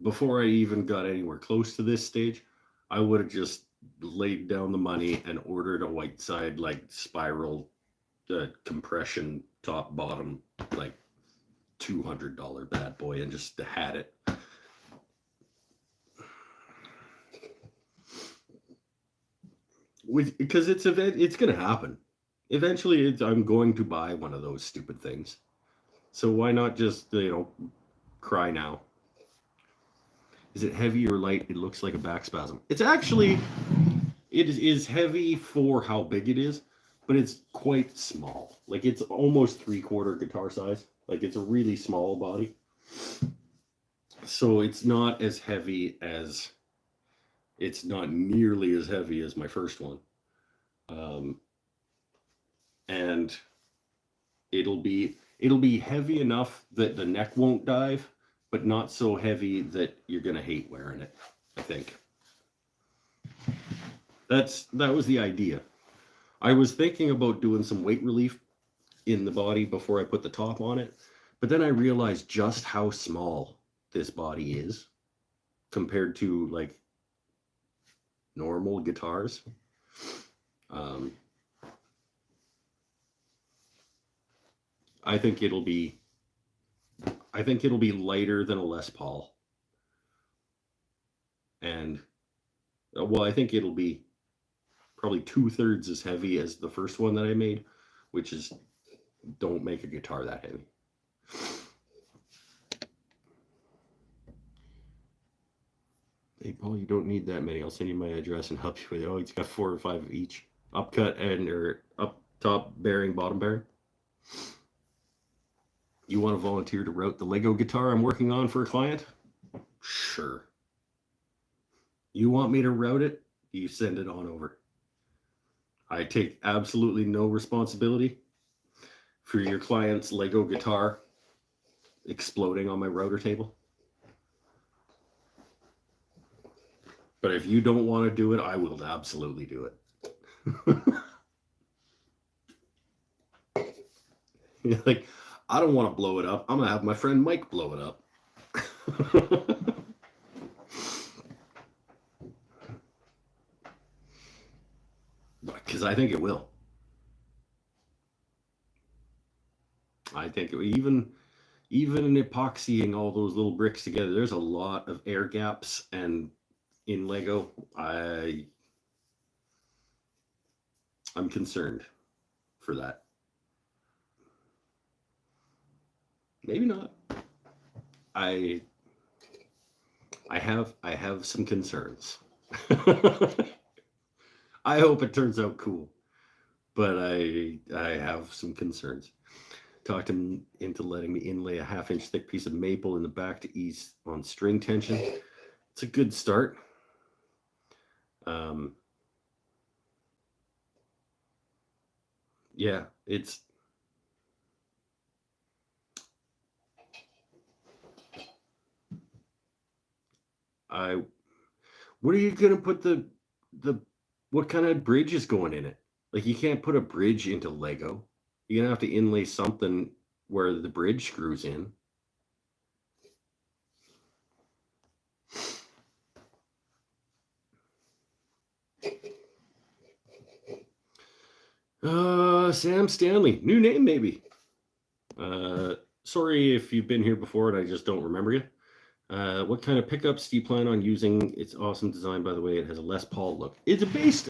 Speaker 1: before I even got anywhere close to this stage, I would have just laid down the money and ordered a white side, like spiral compression top bottom, like $200 bad boy, and just had it. Because it's going to happen. Eventually, I'm going to buy one of those stupid things. So why not just, cry now? Is it heavy or light? It looks like a back spasm. It's actually, it is heavy for how big it is, but it's quite small. Like, it's almost 3/4 guitar size. Like, it's a really small body. So it's not as heavy as, it's not nearly as heavy as my first one. And it'll be heavy enough that the neck won't dive, but not so heavy that you're going to hate wearing it, I think. That was the idea. I was thinking about doing some weight relief in the body before I put the top on it, but then I realized just how small this body is compared to like normal guitars. I think it'll be lighter than a Les Paul. And I think it'll be probably 2/3 as heavy as the first one that I made, which is, don't make a guitar that heavy. Hey, Paul, you don't need that many. I'll send you my address and help you with it. Oh, it's got 4 or 5 of each. Upcut or up top bearing, bottom bearing. You want to volunteer to route the Lego guitar I'm working on for a client? Sure. You want me to route it? You send it on over. I take absolutely no responsibility for your client's Lego guitar exploding on my router table. But if you don't want to do it, I will absolutely do it. You're like, I don't want to blow it up. I'm going to have my friend Mike blow it up. Because I think it will. I think even in epoxying all those little bricks together, there's a lot of air gaps, and in Lego, I'm concerned for that. Maybe not. I have some concerns. I hope it turns out cool, but I have some concerns. Talked him into letting me inlay a 1/2 inch thick piece of maple in the back to ease on string tension. It's a good start. Yeah, it's what are you gonna put the what kind of bridge is going in it? Like, you can't put a bridge into Lego. You're gonna have to inlay something where the bridge screws in. Sam Stanley, new name maybe. Sorry if you've been here before and I just don't remember you. What kind of pickups do you plan on using? It's awesome design, by the way. It has a Les Paul look. It's based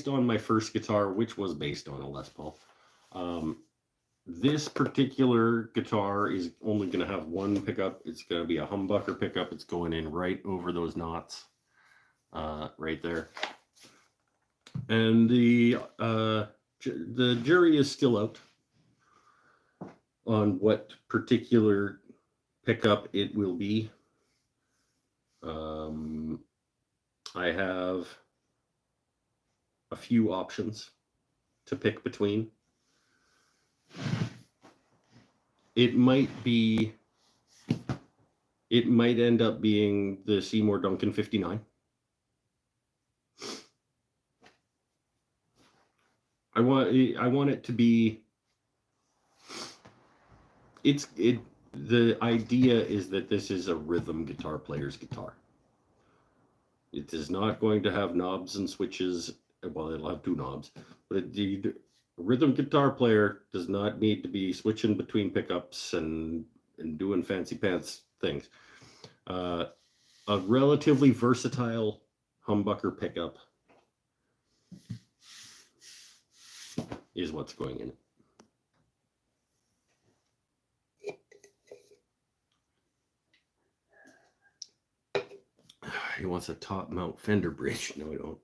Speaker 1: on my first guitar, which was based on a Les Paul. This particular guitar is only going to have one pickup. It's going to be a humbucker pickup. It's going in right over those knots, right there. And the jury is still out on what particular pickup it will be. I have a few options to pick between. It might end up being the Seymour Duncan 59. I want it to be. The idea is that this is a rhythm guitar player's guitar. It is not going to have knobs and switches. Well, it'll have 2 knobs, but a rhythm guitar player does not need to be switching between pickups and doing fancy pants things. A relatively versatile humbucker pickup is what's going in it. He wants a top mount fender bridge. No, I don't.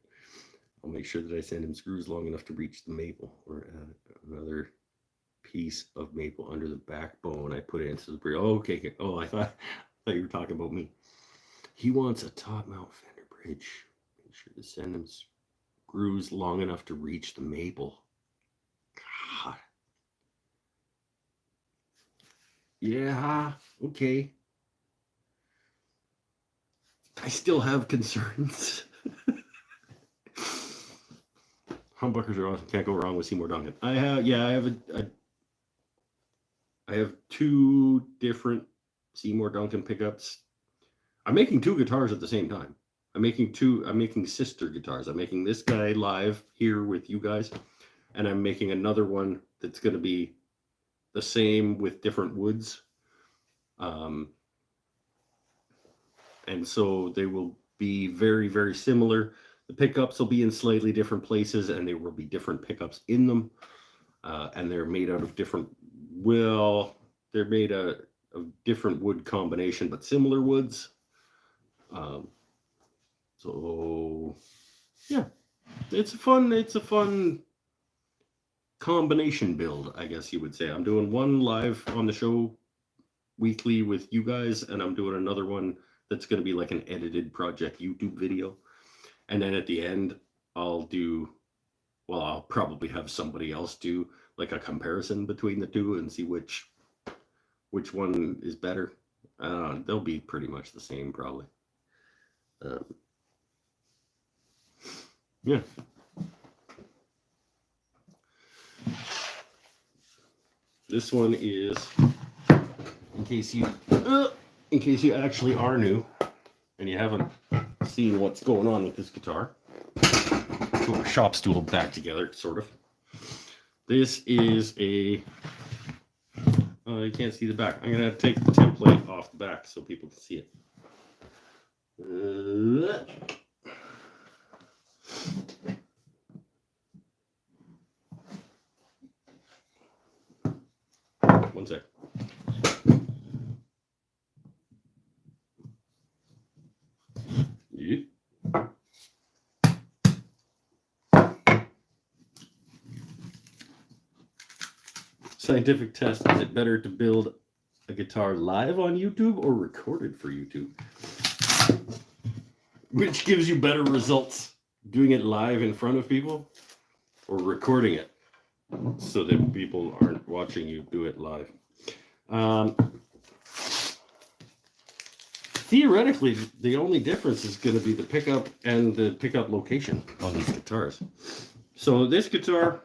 Speaker 1: I'll make sure that I send him screws long enough to reach the maple, or another piece of maple under the backbone. I put it into the bridge. Oh, okay. Oh, I thought you were talking about me. He wants a top mount fender bridge. Make sure to send him screws long enough to reach the maple. God. Yeah, okay. I still have concerns. Humbuckers are awesome. Can't go wrong with Seymour Duncan. I have 2 different Seymour Duncan pickups. I'm making 2 guitars at the same time. I'm making sister guitars. I'm making this guy live here with you guys, and I'm making another one that's going to be the same with different woods. And so they will be very, very similar. The pickups will be in slightly different places, and there will be different pickups in them. And they're made out of different, they're made of different wood combination, but similar woods. So yeah, it's a fun combination build, I guess you would say. I'm doing one live on the show weekly with you guys, and I'm doing another one that's going to be like an edited project YouTube video. And then at the end, I'll probably have somebody else do like a comparison between the two and see which one is better. They'll be pretty much the same probably. Yeah. This one is, in case you actually are new and you haven't seen what's going on with this guitar. Put our shop stool back together, sort of. This is a, you can't see the back. I'm going to take the template off the back so people can see it. One sec. Yeah. Scientific test: is it better to build a guitar live on YouTube or recorded for YouTube? Which gives you better results, doing it live in front of people or recording it so that people aren't watching you do it live? Theoretically, the only difference is going to be the pickup and the pickup location on these guitars. So this guitar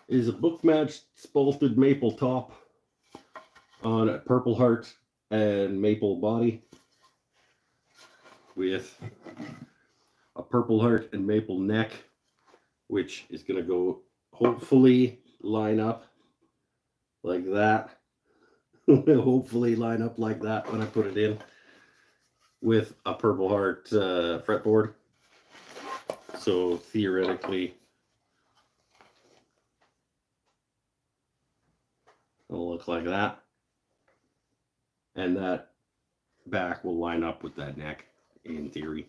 Speaker 1: is a book-matched spalted maple top on a Purple Heart and maple body with a Purple Heart and maple neck, which is going to go hopefully line up like that. Hopefully line up like that when I put it in with a Purple Heart fretboard. So theoretically, it'll look like that. And that back will line up with that neck in theory.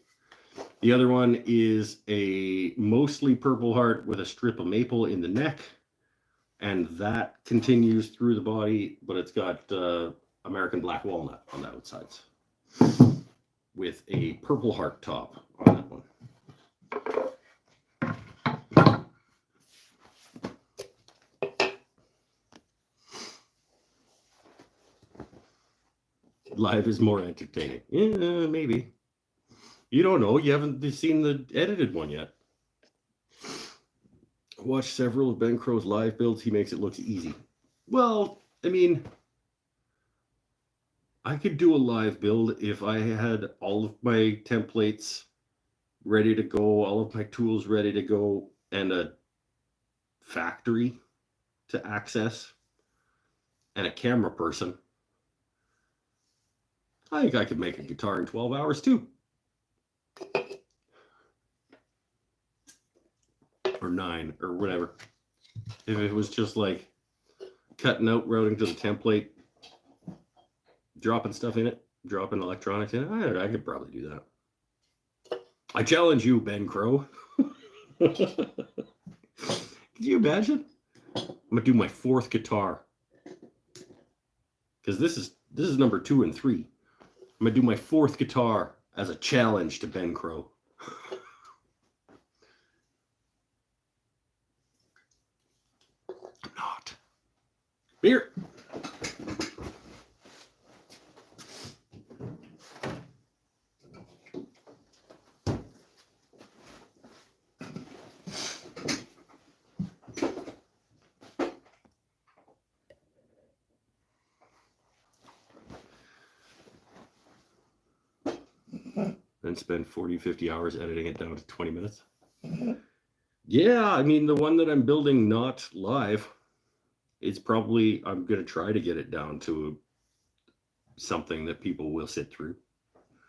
Speaker 1: The other one is a mostly Purple Heart with a strip of maple in the neck. And that continues through the body, but it's got American Black Walnut on the outsides with a Purple Heart top on that one. Live is more entertaining. Yeah, maybe. You don't know. You haven't seen the edited one yet. Watch several of Ben Crow's live builds. He makes it look easy. Well, I mean, I could do a live build if I had all of my templates ready to go, all of my tools ready to go, and a factory to access, and a camera person. I think I could make a guitar in 12 hours too. Or 9, or whatever. If it was just like cutting out, routing to the template, dropping stuff in it, dropping electronics in it, I could probably do that. I challenge you, Ben Crow. Can you imagine? I'm gonna do my 4th guitar, because this is number 2 and 3. I'm gonna do my 4th guitar as a challenge to Ben Crow. I'm not. Beer. And spend 40, 50 hours editing it down to 20 minutes. Yeah, I mean, the one that I'm building not live, it's probably, I'm going to try to get it down to something that people will sit through.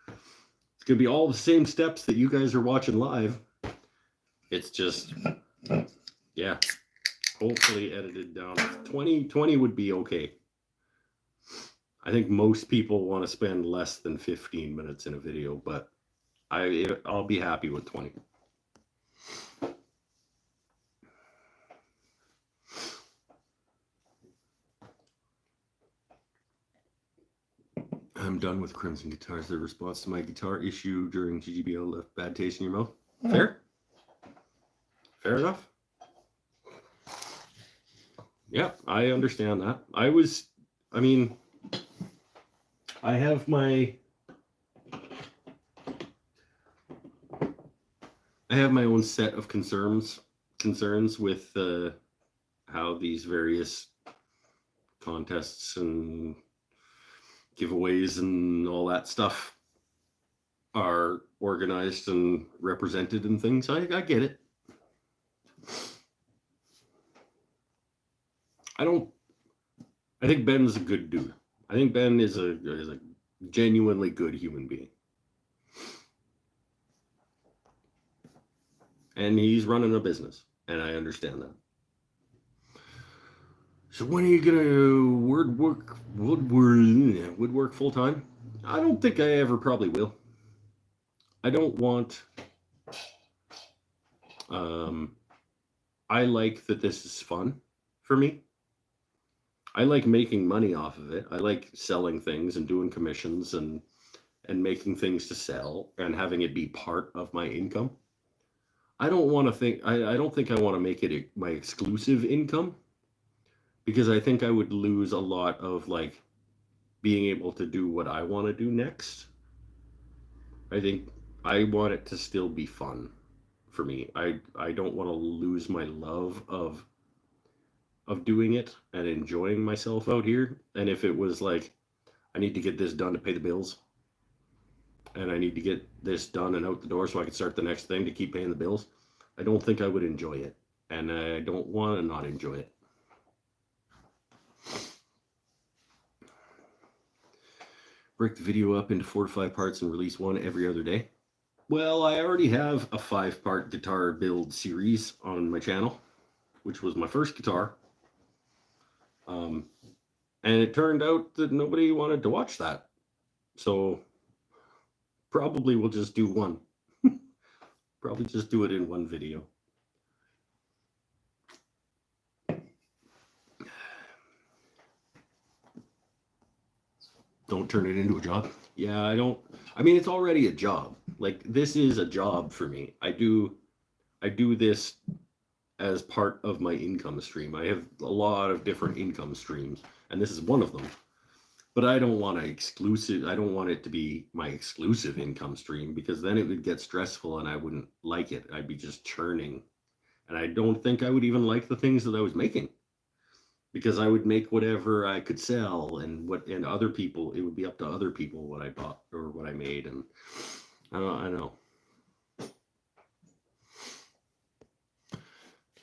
Speaker 1: It's going to be all the same steps that you guys are watching live. It's just, yeah, hopefully edited down. 20 would be okay. I think most people want to spend less than 15 minutes in a video, but I'll be happy with 20. I'm done with Crimson Guitars. Their response to my guitar issue during GGBO left bad taste in your mouth. Fair? Fair enough. Yeah, I understand that. I have my own set of concerns with how these various contests and giveaways and all that stuff are organized and represented and things. I get it. I think Ben's a good dude. I think Ben is a genuinely good human being. And he's running a business, and I understand that. So when are you gonna woodwork full time? I don't think I ever probably will. I don't want. I like that this is fun for me. I like making money off of it. I like selling things and doing commissions and making things to sell and having it be part of my income. I don't want to think. I don't think I want to make it my exclusive income, because I think I would lose a lot of like being able to do what I want to do next. I think I want it to still be fun for me. I don't want to lose my love of doing it and enjoying myself out here. And if it was like, I need to get this done to pay the bills, and I need to get this done and out the door so I can start the next thing to keep paying the bills, I don't think I would enjoy it. And I don't want to not enjoy it. Break the video up into 4 to 5 parts and release one every other day. Well, I already have a 5-part guitar build series on my channel, which was my first guitar. And it turned out that nobody wanted to watch that. So probably we'll just do one. Probably just do it in one video. Don't turn it into a job. Yeah, I don't. I mean, it's already a job. Like, this is a job for me. I do this as part of my income stream. I have a lot of different income streams, and this is one of them. But I don't want it to be my exclusive income stream, because then it would get stressful and I wouldn't like it. I'd be just churning. And I don't think I would even like the things that I was making, because I would make whatever I could sell, and other people, it would be up to other people what I bought or what I made. And I know.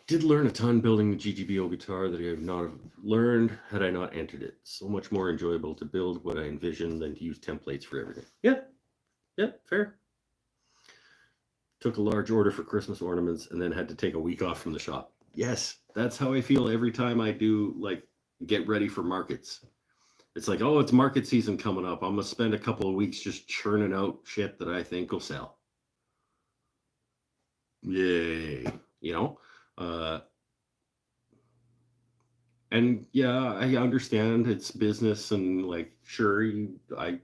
Speaker 1: Did learn a ton building the GGBO guitar that I have not learned had I not entered it. So much more enjoyable to build what I envisioned than to use templates for everything. Yeah, fair. Took a large order for Christmas ornaments and then had to take a week off from the shop. Yes, that's how I feel every time I do, like, get ready for markets. It's like, oh, it's market season coming up. I'm going to spend a couple of weeks just churning out shit that I think will sell. Yay, you know? And yeah, I understand it's business, and like, sure, I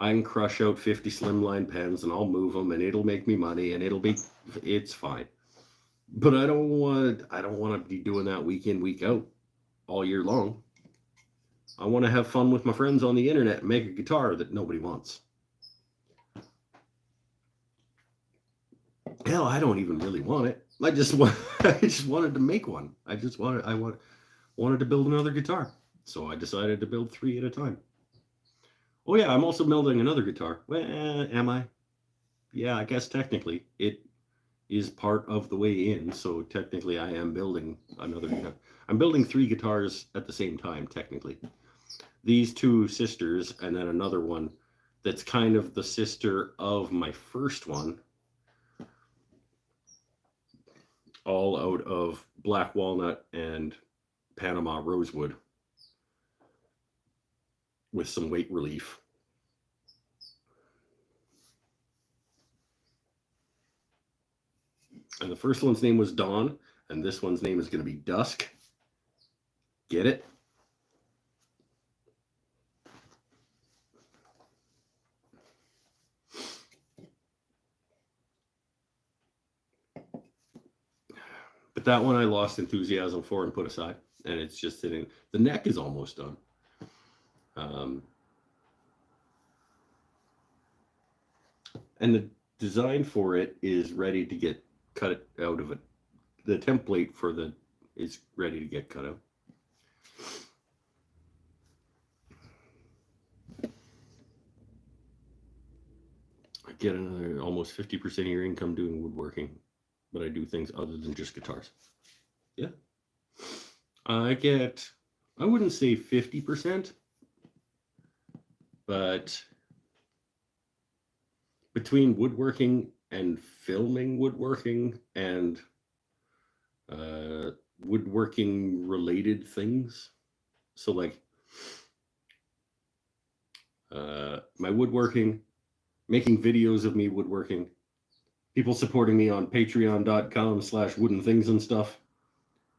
Speaker 1: can crush out 50 slimline pens and I'll move them and it'll make me money and it's fine. But I don't want to be doing that week in, week out all year long. I want to have fun with my friends on the internet and make a guitar that nobody wants. Hell, I don't even really want it. I just wanted to make one. I wanted to build another guitar. So I decided to build 3 at a time. Oh yeah, I'm also building another guitar. Well, am I? Yeah, I guess technically it is part of the way in. So technically I am building another guitar. I'm building 3 guitars at the same time, technically. These 2 sisters, and then another one that's kind of the sister of my first one. All out of black walnut and Panama rosewood with some weight relief. And the first one's name was Dawn, and this one's name is going to be Dusk. Get it? But that one I lost enthusiasm for and put aside, and it's just sitting. The neck is almost done. And the design for it is ready to get cut out of it. The template for the is ready to get cut out. I get another almost 50% of your income doing woodworking, but I do things other than just guitars. Yeah. I wouldn't say 50%, but between woodworking and filming woodworking and woodworking related things, so like my woodworking, making videos of me woodworking, people supporting me on patreon.com/wooden things and stuff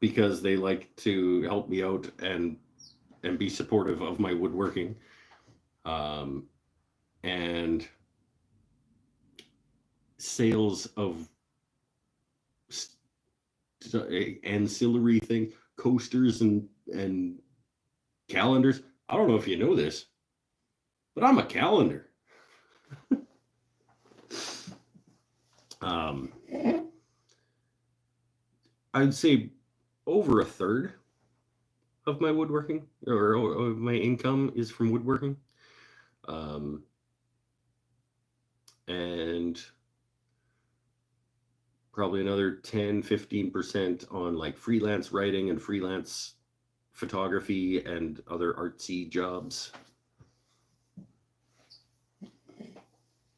Speaker 1: because they like to help me out and be supportive of my woodworking, and sales of ancillary thing, coasters and calendars. I don't know if you know this, but I'm a calendar. I'd say over a third of my woodworking or my income is from woodworking. And probably another 10-15% on like freelance writing and freelance photography and other artsy jobs.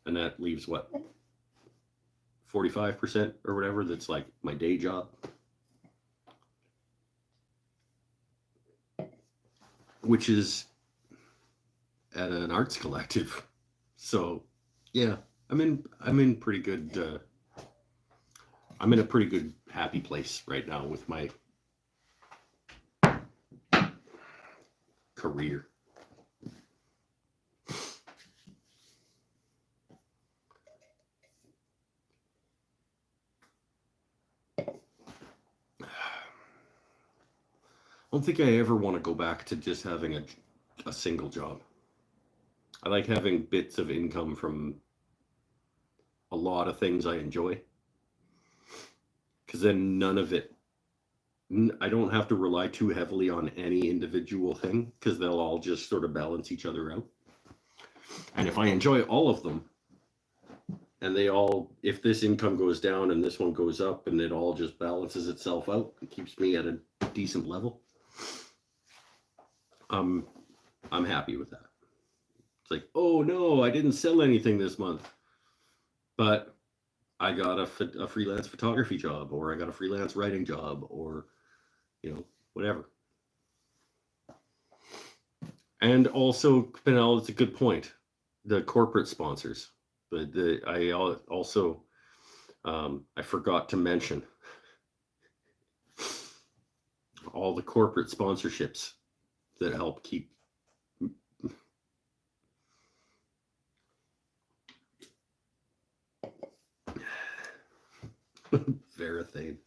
Speaker 1: And that leaves what, 45% or whatever that's like my day job, which is at an arts collective. So yeah, I'm in pretty good I'm in a pretty good happy place right now with my career. I don't think I ever want to go back to just having a single job. I like having bits of income from a lot of things I enjoy, because then none of it, I don't have to rely too heavily on any individual thing, because they'll all just sort of balance each other out. And if I enjoy all of them, and they all, if this income goes down and this one goes up and it all just balances itself out and keeps me at a decent level, I'm happy with that. It's like, oh no, I didn't sell anything this month, but I got a freelance photography job, or I got a freelance writing job, or, whatever. And also, Penel, it's a good point. The corporate sponsors, I also, I forgot to mention all the corporate sponsorships that help keep Verathane.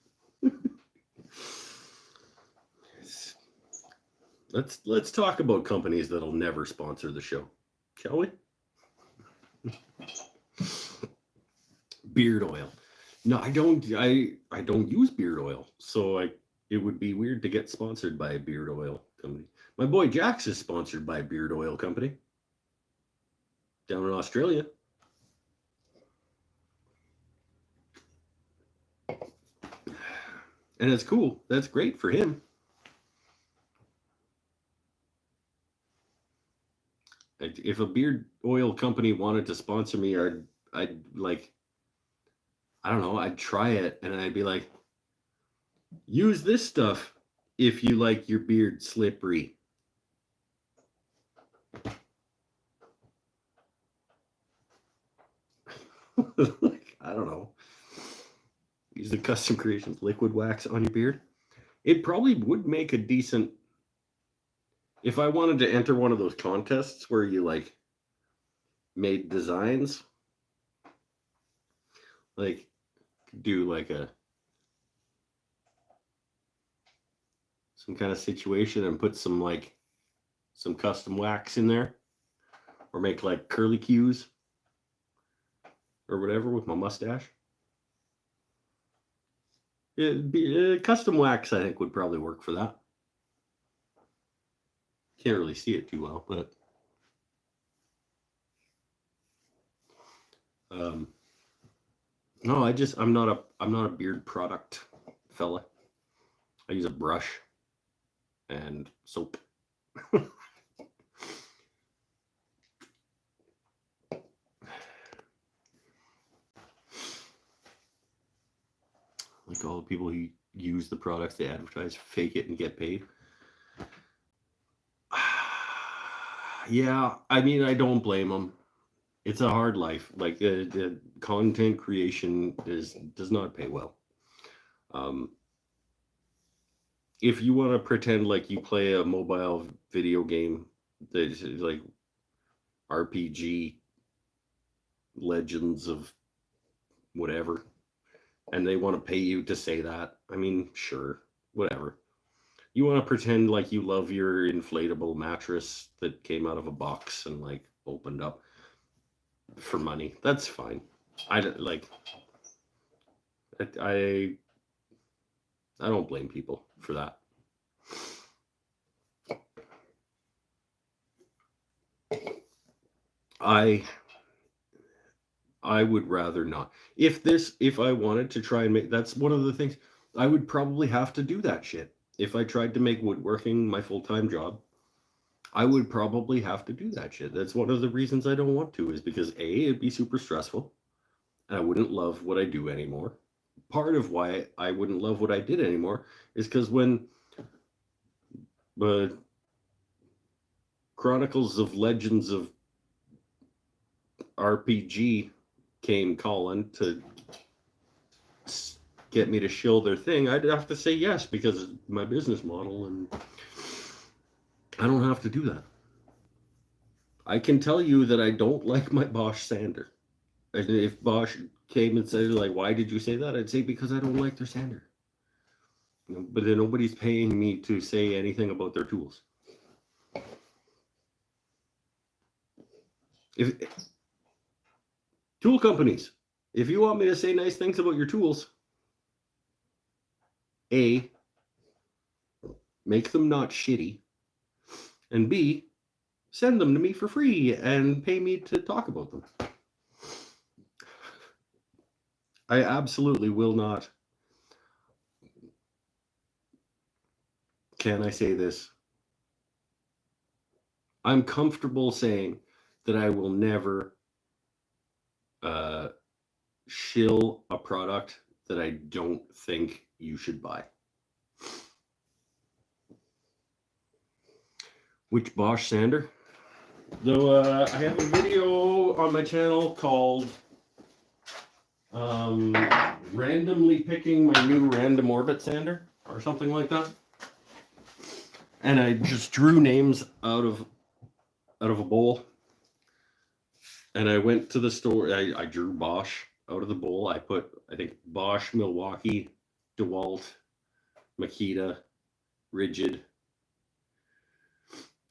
Speaker 1: Let's talk about companies that'll never sponsor the show, shall we? Beard oil. No, I don't use beard oil, so it would be weird to get sponsored by a beard oil company. My boy Jax is sponsored by a beard oil company down in Australia. And it's cool. That's great for him. If a beard oil company wanted to sponsor me, I'd like, I don't know, I'd try it and I'd be like, use this stuff if you like your beard slippery. I don't know. Use the Custom Creations liquid wax on your beard. It probably would make a decent, if I wanted to enter one of those contests where you like made designs, like do like a some kind of situation and put some custom wax in there, or make like curly cues or whatever with my mustache. It'd be, custom wax, I think, would probably work for that. Can't really see it too well, but no, I'm not a beard product fella. I use a brush and soap. Like all the people who use the products they advertise, fake it and get paid. Yeah, I mean, I don't blame them. It's a hard life. Like the content creation does not pay well. If you want to pretend like you play a mobile video game that's like RPG Legends of whatever, and they want to pay you to say that, I mean, sure, whatever. You want to pretend like you love your inflatable mattress that came out of a box and like opened up for money. That's fine. I don't blame people for that. I would rather not. If I wanted to try and make, that's one of the things, I would probably have to do that shit. If I tried to make woodworking my full-time job, I would probably have to do that shit. That's one of the reasons I don't want to, is because it'd be super stressful and I wouldn't love what I do anymore. Part of why I wouldn't love what I did anymore is because when the Chronicles of Legends of RPG came calling to get me to shill their thing, I'd have to say yes because of my business model, and I don't have to do that. I can tell you that I don't like my Bosch sander. And if Bosch came and said, like, why did you say that? I'd say because I don't like their sander. But then nobody's paying me to say anything about their tools. If tool companies, if you want me to say nice things about your tools, A, make them not shitty, and B, send them to me for free and pay me to talk about them. I absolutely will not. Can I say this? I'm comfortable saying that I will never shill a product that I don't think you should buy. Which Bosch sander? Though I have a video on my channel called randomly picking my new random orbit sander or something like that. And I just drew names out of a bowl. And I went to the store. I drew Bosch out of the bowl. I put, I think, Bosch, Milwaukee, DeWalt, Makita, Rigid,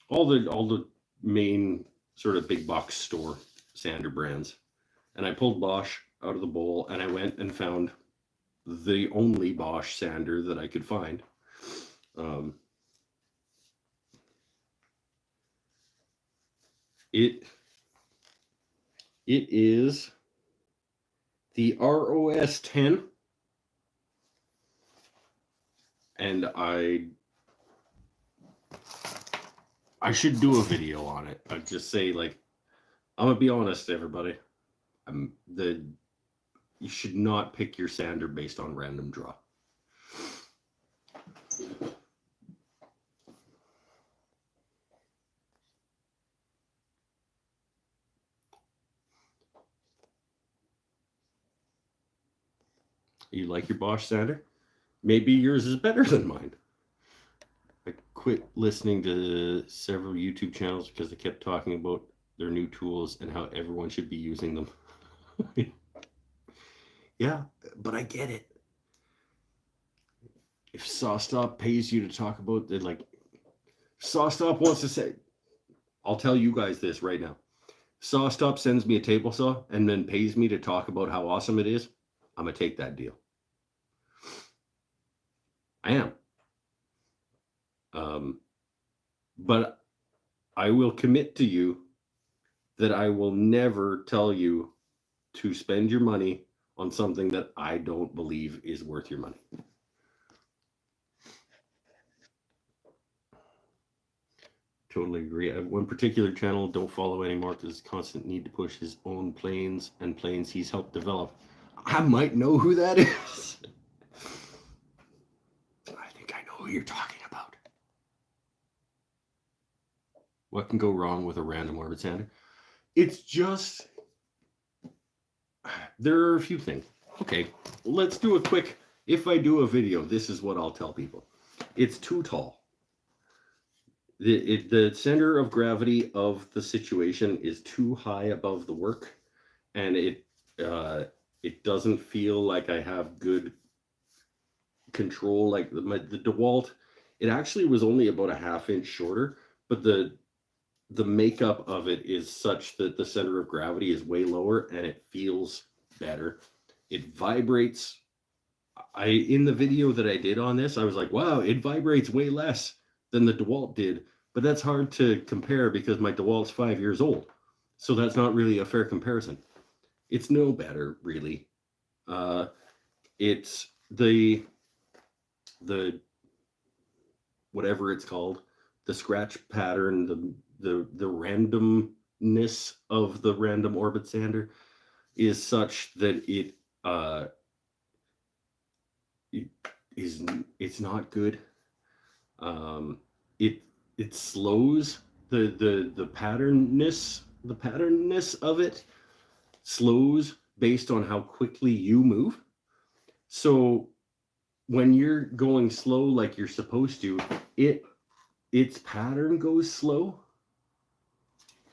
Speaker 1: all the main sort of big box store sander brands. And I pulled Bosch out of the bowl, and I went and found the only Bosch sander that I could find. It is the ROS 10, and I should do a video on it. I'd just say, like, I'm gonna be honest, everybody. You should not pick your sander based on random draw. You like your Bosch sander? Maybe yours is better than mine. I quit listening to several YouTube channels because they kept talking about their new tools and how everyone should be using them. Yeah, but I get it. if SawStop pays you to talk about the, like, SawStop wants to say, I'll tell you guys this right now. SawStop sends me a table saw and then pays me to talk about how awesome it is. I'm gonna take that deal. I am. But I will commit to you that I will never tell you to spend your money on something that I don't believe is worth your money. Totally agree. One particular channel don't follow anymore because constant need to push his own planes and planes he's helped develop. I might know who that is. I think I know who you're talking about. What can go wrong with a random orbit sander? It's just, there are a few things. Okay, let's do a quick, if I do a video, this is what I'll tell people. It's too tall. The center of gravity of the situation is too high above the work, and it doesn't feel like I have good control. Like the DeWalt, it actually was only about a half-inch shorter, but the makeup of it is such that the center of gravity is way lower and it feels better. It vibrates. In the video that I did on this, I was like, wow, it vibrates way less than the DeWalt did, but that's hard to compare because my DeWalt's 5 years old. So that's not really a fair comparison. It's no better, really. It's the whatever it's called, the scratch pattern, the randomness of the random orbit sander is such that it's not good. It slows the patternness of it slows based on how quickly you move. So when you're going slow like you're supposed to, its pattern goes slow,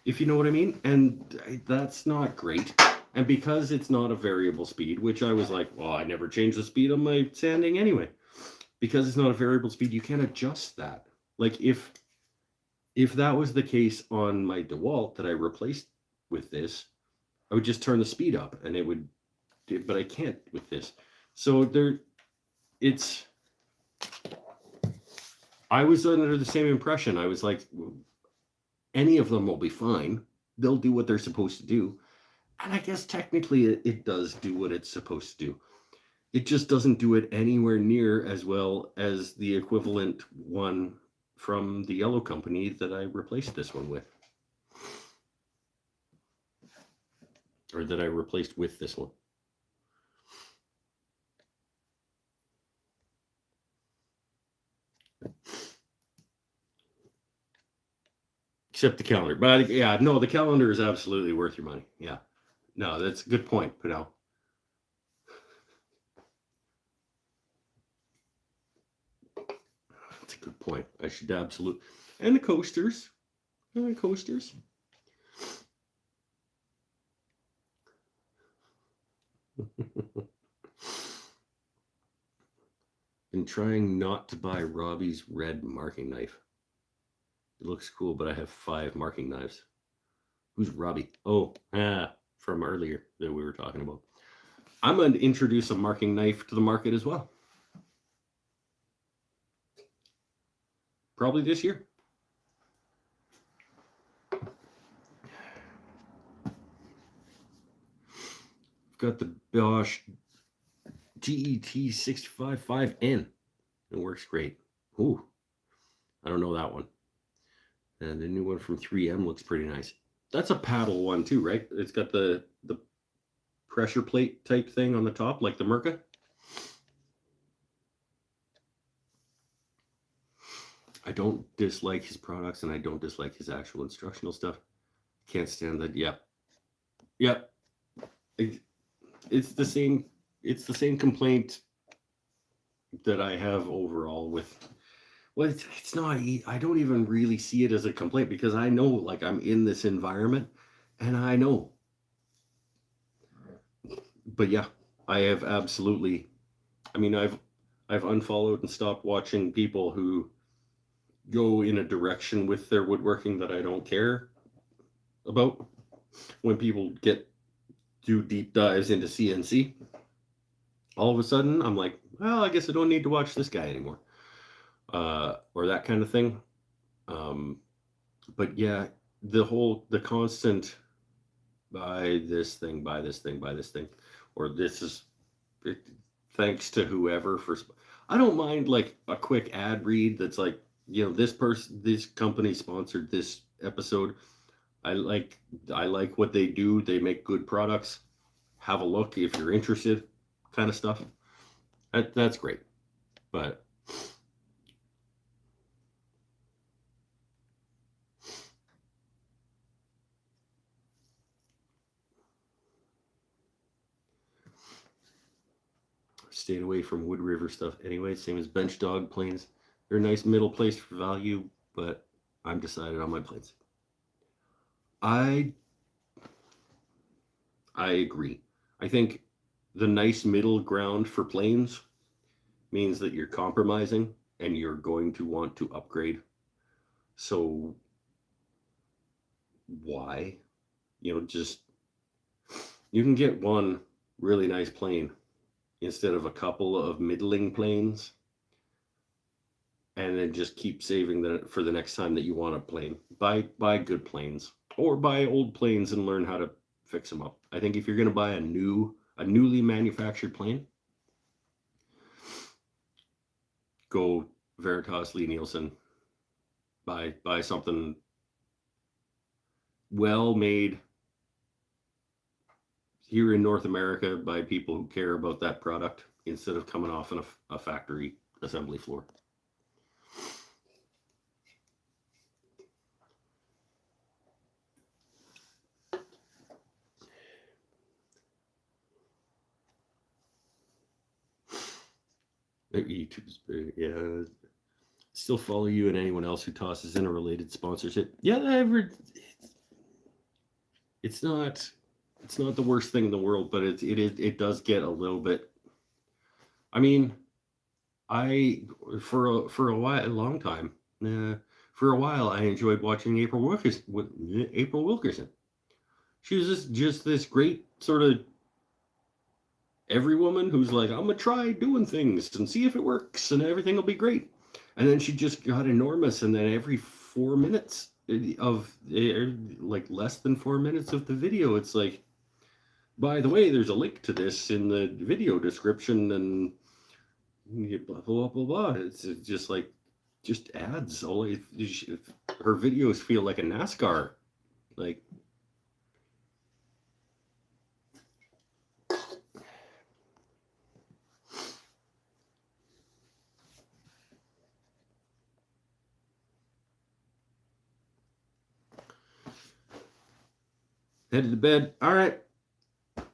Speaker 1: if you know what I mean, and that's not great. And because it's not a variable speed, which I was like, well, I never change the speed on my sanding anyway. Because it's not a variable speed, you can't adjust that. Like if that was the case on my DeWalt that I replaced with this, I would just turn the speed up and it would, but I can't with this. So I was under the same impression. I was like, any of them will be fine. They'll do what they're supposed to do. And I guess technically it does do what it's supposed to do. It just doesn't do it anywhere near as well as the equivalent one from the yellow company that I replaced this one with. Or that I replaced with this one. Except the calendar. But yeah, no, the calendar is absolutely worth your money. Yeah. No, that's a good point, Pinel. That's a good point. I should absolutely. And the coasters. And the coasters. Been trying not to buy Robbie's red marking knife. It looks cool, but I have 5 marking knives. Who's Robbie? Oh, from earlier that we were talking about. I'm going to introduce a marking knife to the market as well. Probably this year. I've got the Bosch GET655N. It works great. Ooh, I don't know that one. And the new one from 3M looks pretty nice. That's a paddle one too, right? It's got the pressure plate type thing on the top, like the Mirka. I don't dislike his products, and I don't dislike his actual instructional stuff. Can't stand that. Yep. It's the same complaint that I have overall with. Well, it's not. I don't even really see it as a complaint because I know, like, I'm in this environment, and I know. But yeah, I have absolutely. I mean, I've I've unfollowed and stopped watching people who go in a direction with their woodworking that I don't care about. When people do deep dives into CNC, all of a sudden I'm like, well, I guess I don't need to watch this guy anymore, or that kind of thing. But yeah, the constant buy this thing, buy this thing, buy this thing, or this is thanks to whoever for. I don't mind like a quick ad read that's like, this company sponsored this episode. I like what they do. They make good products. Have a look if you're interested, kind of stuff. That's great. But stayed away from Wood River stuff anyway. Same as Bench Dog planes. They're a nice middle place for value, but I'm decided on my planes. I agree. I think the nice middle ground for planes means that you're compromising and you're going to want to upgrade. So why? Just you can get one really nice plane instead of a couple of middling planes, and then just keep saving for the next time that you want a plane. Buy good planes, or buy old planes and learn how to fix them up. I think if you're going to buy a newly manufactured plane, go Veritas Lie-Nielsen. Buy something well made here in North America by people who care about that product instead of coming off in a factory assembly floor. YouTube's, yeah. Still follow you and anyone else who tosses in a related sponsorship. Yeah, it's not the worst thing in the world, but it does get a little bit. I mean, for a long time I enjoyed watching April Wilkerson. She was just this great sort of every woman who's like, I'm gonna try doing things and see if it works and everything will be great. And then she just got enormous, and then every 4 minutes of like less than 4 minutes of the video, it's like, by the way, there's a link to this in the video description, and blah blah blah blah. It's just like ads. Her videos feel like a NASCAR, like. Headed to bed. All right,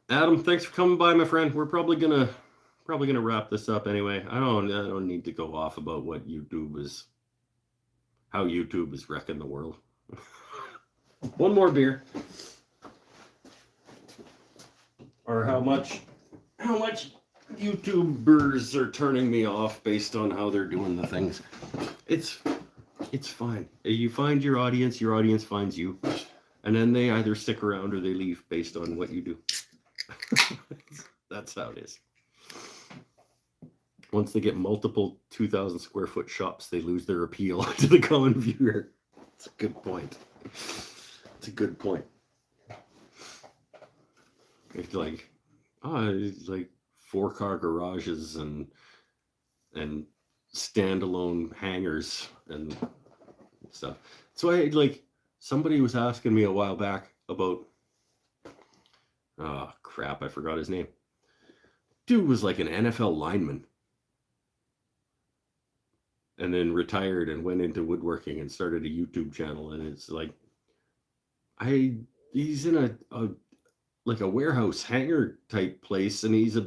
Speaker 1: Adam, thanks for coming by, my friend. We're probably gonna wrap this up anyway. I don't need to go off about what how YouTube is wrecking the world. One more beer. Or how much YouTubers are turning me off based on how they're doing the things. It's fine. You find your audience finds you. And then they either stick around or they leave based on what you do. That's how it is. Once they get multiple 2,000 square foot shops, they lose their appeal to the common viewer. It's a good point. It's like 4-car garages and standalone hangars and stuff. So somebody was asking me a while back about, oh crap, I forgot his name. Dude was like an NFL lineman and then retired and went into woodworking and started a YouTube channel. And it's like, he's in a warehouse hangar type place, and he's a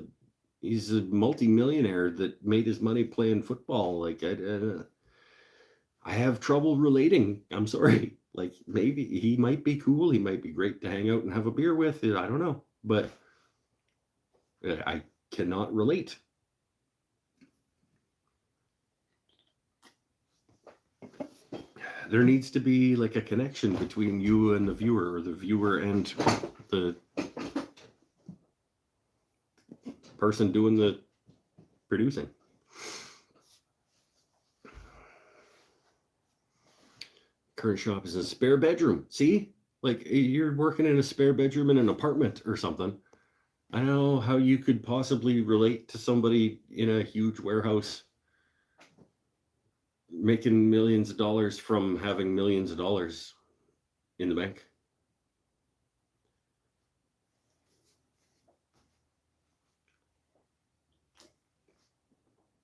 Speaker 1: multi-millionaire that made his money playing football. Like, I have trouble relating. I'm sorry. Like, maybe he might be cool. He might be great to hang out and have a beer with. I don't know. But I cannot relate. there needs to be like a connection between you and the viewer, or the viewer and the person doing the producing. Current shop is a spare bedroom. See, like you're working in a spare bedroom in an apartment or something. I don't know how you could possibly relate to somebody in a huge warehouse making millions of dollars from having millions of dollars in the bank.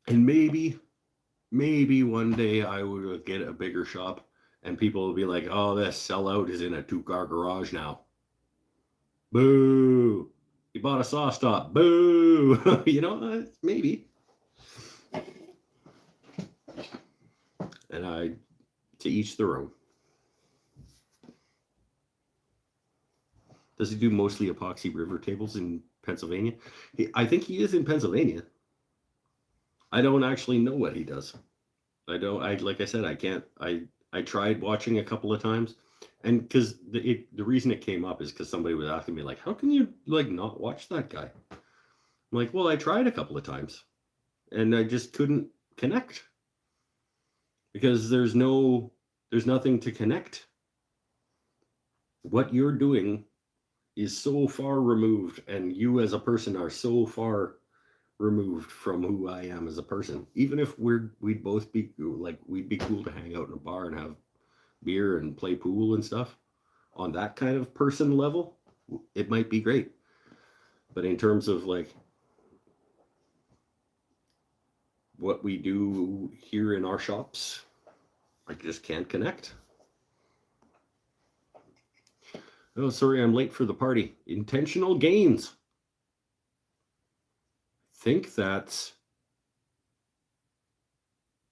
Speaker 1: And maybe one day I would get a bigger shop and people will be like, oh, this sellout is in a 2-car garage now. Boo. You bought a saw stop. Boo. You know, maybe. And to each their own. Does he do mostly epoxy river tables in Pennsylvania? I think he is in Pennsylvania. I don't actually know what he does. Like I said, I can't. I tried watching a couple of times, and because the reason it came up is because somebody was asking me like, how can you like not watch that guy? I'm like, well, I tried a couple of times, and I just couldn't connect because there's nothing to connect. What you're doing is so far removed, and you as a person are so far removed from who I am as a person. Even if we'd both be like, we'd be cool to hang out in a bar and have beer and play pool and stuff on that kind of person level, it might be great. But in terms of like what we do here in our shops, I just can't connect. Oh, sorry, I'm late for the party. Intentional gains. Think that's.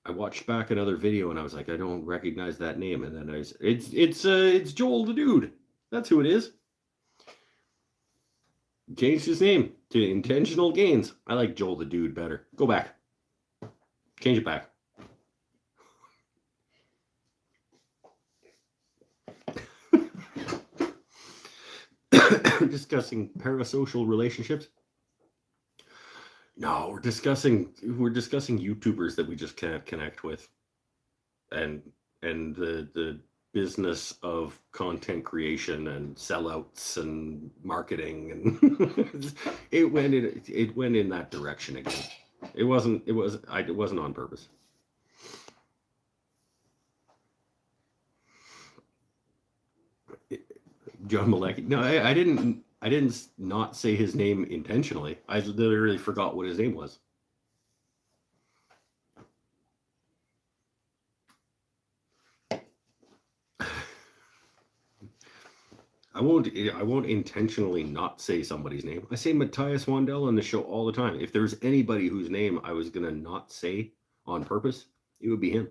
Speaker 1: I watched back another video and I was like, I don't recognize that name, and then it's Joel the Dude. That's who it is. Changed his name to Intentional Gains. I like Joel the Dude better. Go back. Change it back. Discussing parasocial relationships. No, we're discussing YouTubers that we just can't connect with, and the business of content creation and sellouts and marketing, and it went in that direction again. It wasn't on purpose. John Malecki. No, I didn't not say his name intentionally. I literally forgot what his name was. I won't intentionally not say somebody's name. I say Matthias Wandel on the show all the time. If there's anybody whose name I was gonna not say on purpose, it would be him.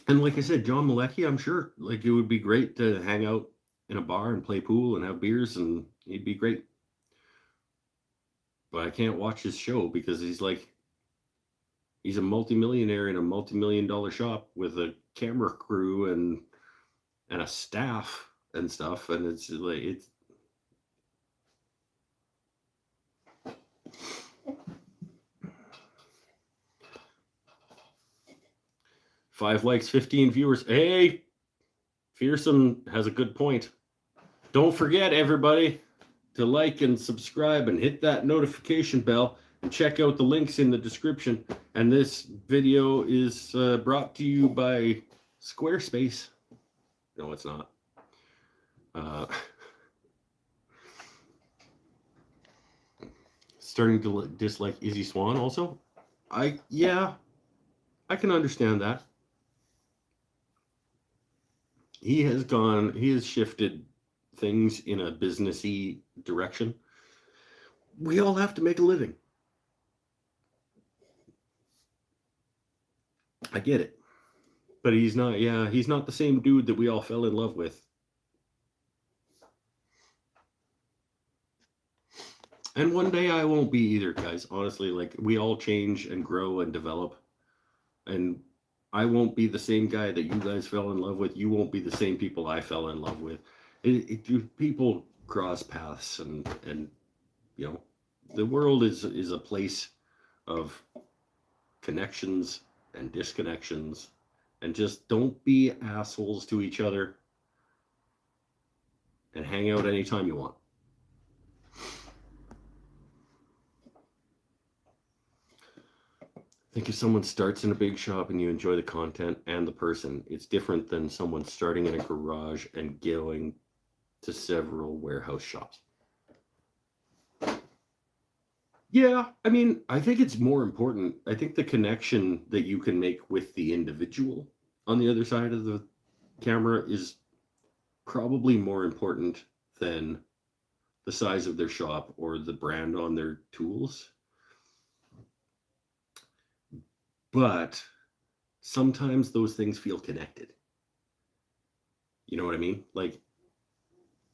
Speaker 1: And like I said, John Malecki, I'm sure like it would be great to hang out in a bar and play pool and have beers, and he'd be great. But I can't watch his show because he's a multimillionaire in a multi-million-dollar shop with a camera crew and a staff and stuff, and it's like Five likes, 15 viewers. Hey, Fearsome has a good point. Don't forget, everybody, to like and subscribe and hit that notification bell, and check out the links in the description. And this video is brought to you by Squarespace. No, it's not. Starting to dislike Izzy Swan also. I can understand that. He has shifted things in a businessy direction. We all have to make a living. I get it. But he's not the same dude that we all fell in love with. And one day I won't be either, guys. Honestly, like we all change and grow and develop. And I won't be the same guy that you guys fell in love with. You won't be the same people I fell in love with. People cross paths, and you know, the world is a place of connections and disconnections, and just don't be assholes to each other and hang out anytime you want. I think if someone starts in a big shop and you enjoy the content and the person, it's different than someone starting in a garage and going to several warehouse shops. Yeah, I mean, I think it's more important. I think the connection that you can make with the individual on the other side of the camera is probably more important than the size of their shop or the brand on their tools. But sometimes those things feel connected. You know what I mean? Like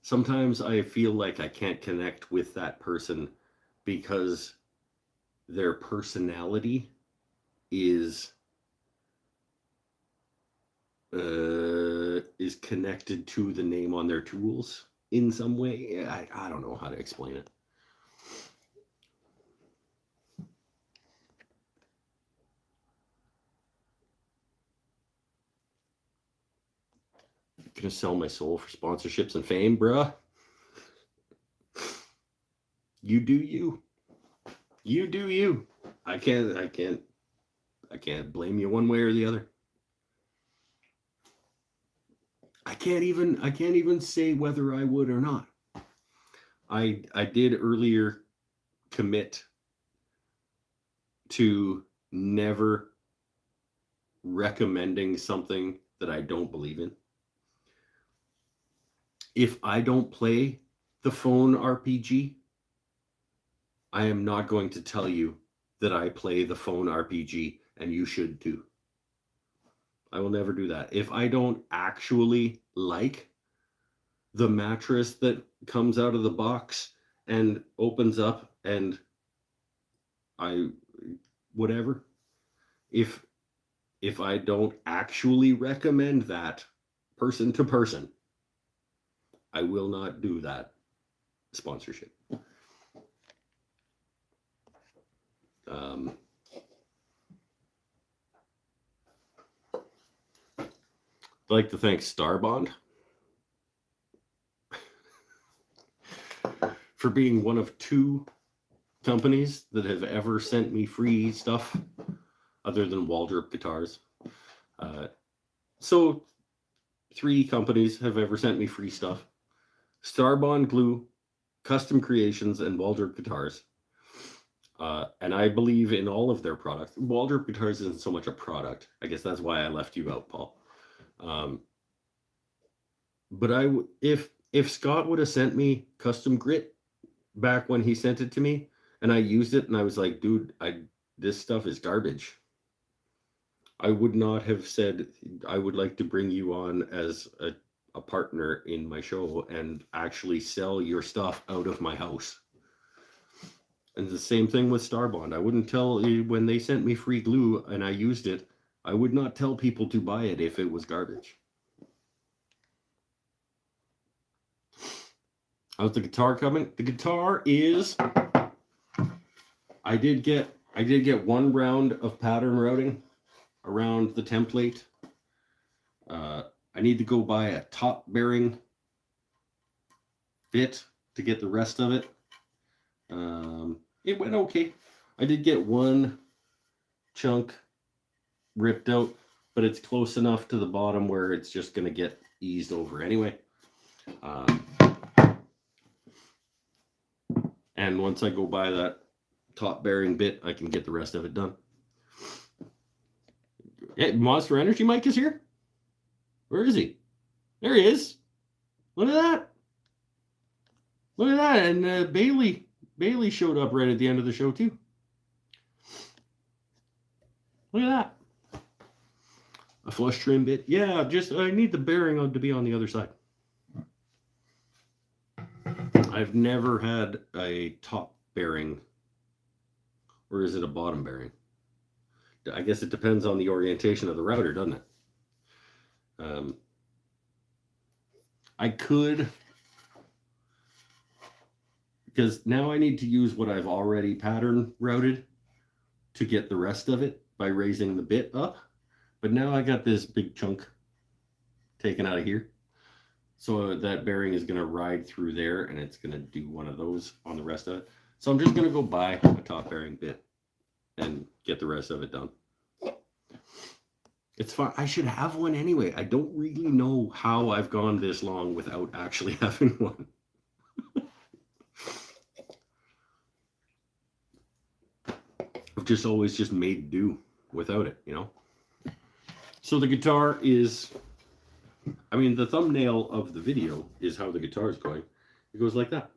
Speaker 1: sometimes I feel like I can't connect with that person because their personality is connected to the name on their tools in some way. I don't know how to explain it. I'm gonna sell my soul for sponsorships and fame, bruh. You do you. You do you. I can't blame you one way or the other. I can't even say whether I would or not. I did earlier commit to never recommending something that I don't believe in. If I don't play the phone RPG, I am not going to tell you that I play the phone RPG and you should too. I will never do that. If I don't actually like the mattress that comes out of the box and opens up and whatever, if I don't actually recommend that person to person, I will not do that sponsorship. I'd like to thank Starbond for being one of 2 companies that have ever sent me free stuff other than Waldrop guitars. So 3 companies have ever sent me free stuff. Starbond Glue, Custom Creations, and Waldrop Guitars. And I believe in all of their products. Waldrop Guitars isn't so much a product. I guess that's why I left you out, Paul. But if Scott would have sent me custom grit back when he sent it to me, and I used it, and I was like, dude, this stuff is garbage, I would not have said I would like to bring you on as a partner in my show and actually sell your stuff out of my house. And the same thing with Starbond. I wouldn't tell, when they sent me free glue and I used it, I would not tell people to buy it if it was garbage. How's the guitar coming? The guitar is, I did get 1 round of pattern routing around the template. I need to go buy a top bearing bit to get the rest of it. It went okay. I did get 1 chunk ripped out, but it's close enough to the bottom where it's just going to get eased over anyway. And once I go buy that top bearing bit, I can get the rest of it done. Hey, Monster Energy Mike is here? Where is he? There he is. Look at that. Look at that. And Bailey showed up right at the end of the show too. Look at that. A flush trim bit. Yeah, just I need the bearing to be on the other side. I've never had a top bearing, or is it a bottom bearing? I guess it depends on the orientation of the router, doesn't it? I could, because now I need to use what I've already pattern routed to get the rest of it by raising the bit up. But now I got this big chunk taken out of here. So that bearing is going to ride through there, and it's going to do one of those on the rest of it. So I'm just going to go buy a top bearing bit and get the rest of it done. It's fine. I should have one anyway. I don't really know how I've gone this long without actually having one. I've just always just made do without it, you know? So the guitar is, I mean, the thumbnail of the video is how the guitar is going. It goes like that.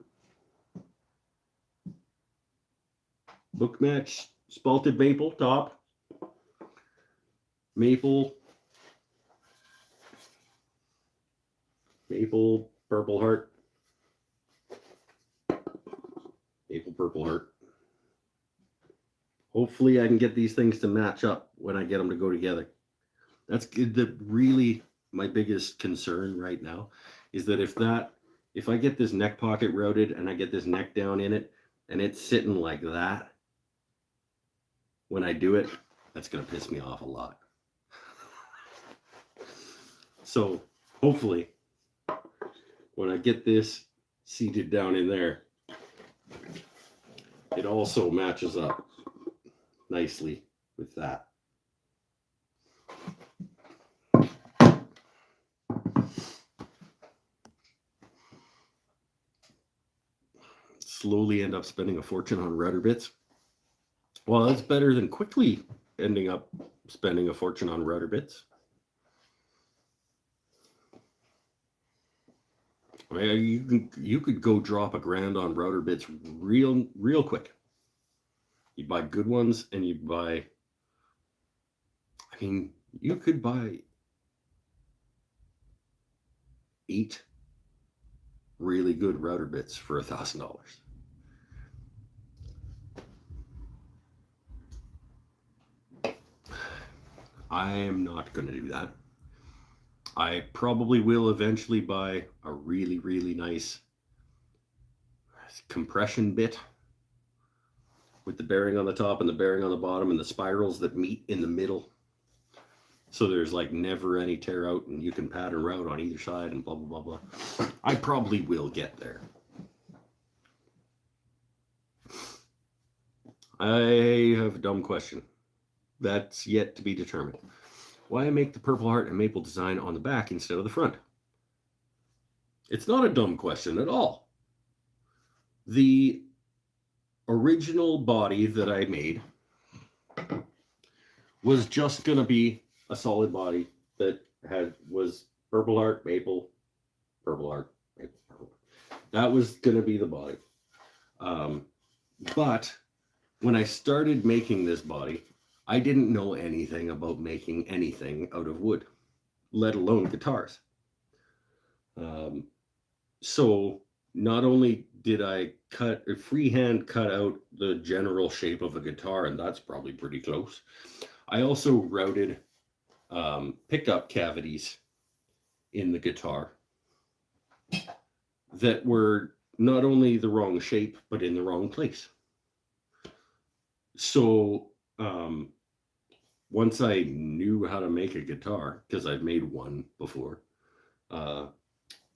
Speaker 1: Book match, spalted maple top. Maple, purple heart, maple, purple heart. Hopefully I can get these things to match up when I get them to go together. That's really my biggest concern right now is that if I get this neck pocket routed and I get this neck down in it and it's sitting like that, when I do it, that's going to piss me off a lot. So hopefully when I get this seated down in there, it also matches up nicely with that. Slowly end up spending a fortune on router bits. Well, that's better than quickly ending up spending a fortune on router bits. I mean, you could go drop $1,000 on router bits real quick. You buy good ones, and you buy. I mean, you could buy 8 really good router bits for $1,000. I am not going to do that. I probably will eventually buy a really nice compression bit with the bearing on the top and the bearing on the bottom and the spirals that meet in the middle. So there's like never any tear out and you can pattern route on either side and blah, blah, blah, blah. I probably will get there. I have a dumb question. That's yet to be determined. Why make the Purple Heart and maple design on the back instead of the front? It's not a dumb question at all. The original body that I made was just going to be a solid body that was Purple Heart, maple, Purple Heart, maple, purple. That was going to be the body. But when I started making this body, I didn't know anything about making anything out of wood, let alone guitars. So not only did I freehand cut out the general shape of a guitar, and that's probably pretty close, I also routed pickup cavities in the guitar that were not only the wrong shape, but in the wrong place. So once I knew how to make a guitar, because I've made one before,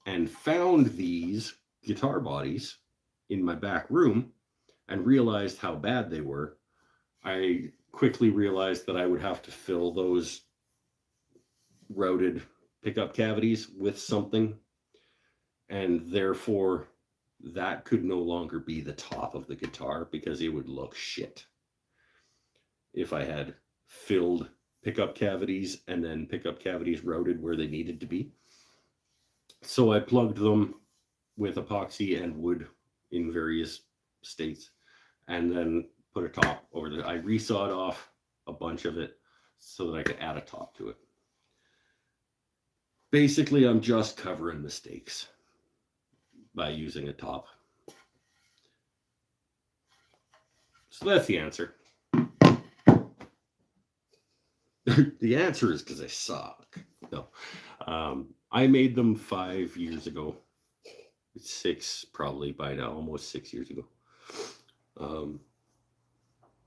Speaker 1: and found these guitar bodies in my back room and realized how bad they were, I quickly realized that I would have to fill those routed pickup cavities with something, and therefore that could no longer be the top of the guitar because it would look shit if I had filled pickup cavities and then pickup cavities routed where they needed to be. So I plugged them with epoxy and wood in various states and then put a top over it. I resawed off a bunch of it so that I could add a top to it. Basically, I'm just covering mistakes by using a top. So that's the answer. The answer is because I suck. No. I made them 5 years ago. 6 probably by now, almost 6 years ago.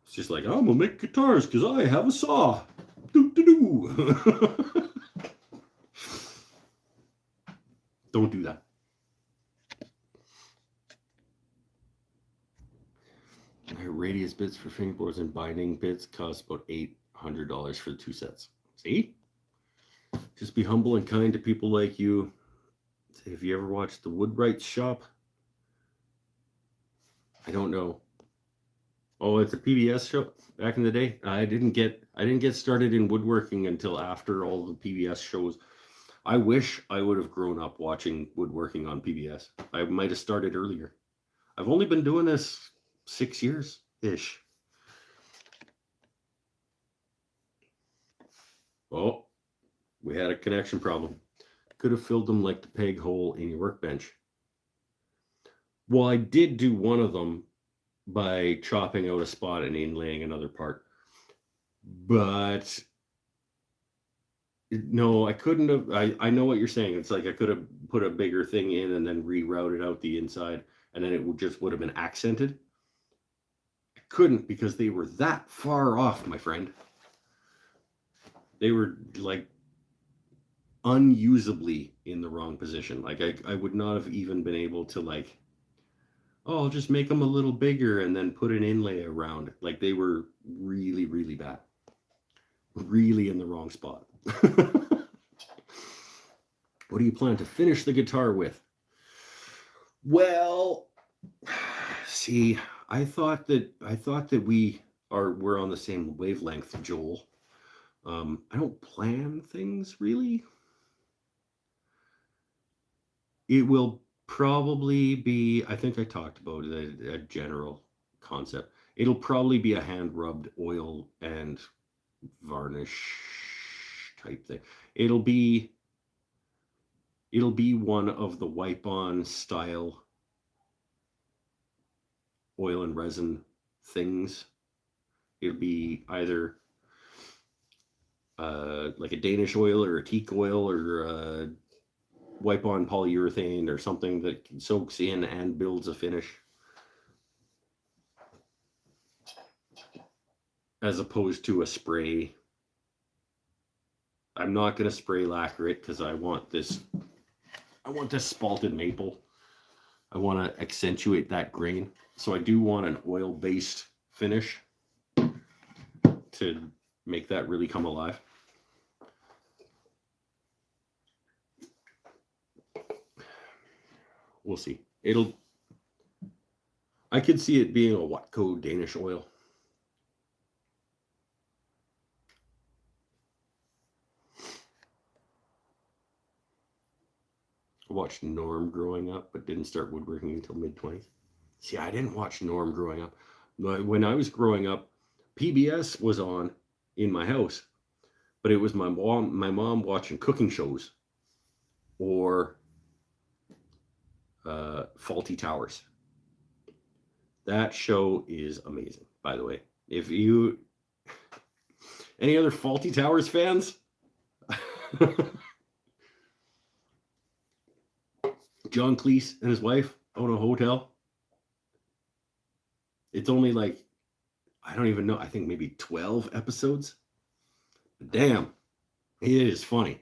Speaker 1: It's just like, I'm gonna make guitars because I have a saw. Do. Don't do that. Radius bits for fingerboards and binding bits cost about $800 for the 2 sets. See? Just be humble and kind to people like you. Have you ever watched the Woodwright Shop? I don't know. Oh, it's a PBS show back in the day. I didn't get started in woodworking until after all the PBS shows. I wish I would have grown up watching woodworking on PBS. I might have started earlier. I've only been doing this 6 years-ish. Oh, we had a connection problem. Could have filled them like the peg hole in your workbench. Well, I did do one of them by chopping out a spot and inlaying another part. But no, I couldn't have. I know what you're saying. It's like I could have put a bigger thing in and then rerouted out the inside, and then it would have been accented. I couldn't because they were that far off, my friend. They were like unusably in the wrong position. Like I would not have even been able to like, oh, I'll just make them a little bigger and then put an inlay around. Like they were really, really bad. Really in the wrong spot. What do you plan to finish the guitar with? Well, see, I thought that we're on the same wavelength, Joel. I don't plan things really. It will probably be, I think I talked about a general concept. It'll probably be a hand-rubbed oil and varnish type thing. It'll be one of the wipe-on style oil and resin things. It'll be either like a Danish oil or a teak oil or a wipe-on polyurethane or something that soaks in and builds a finish, as opposed to a spray. I'm not going to spray lacquer it because I want this spalted maple. I want to accentuate that grain. So I do want an oil-based finish to make that really come alive. We'll see. I could see it being a Watco Danish oil. I watched Norm growing up, but didn't start woodworking until mid-20s. See, I didn't watch Norm growing up. When I was growing up, PBS was on in my house, but it was my mom watching cooking shows or Fawlty Towers. That show is amazing, by the way. If you any other Fawlty Towers fans? John Cleese and his wife own a hotel. It's only like, I don't even know, I think maybe 12 episodes. Damn, it is funny.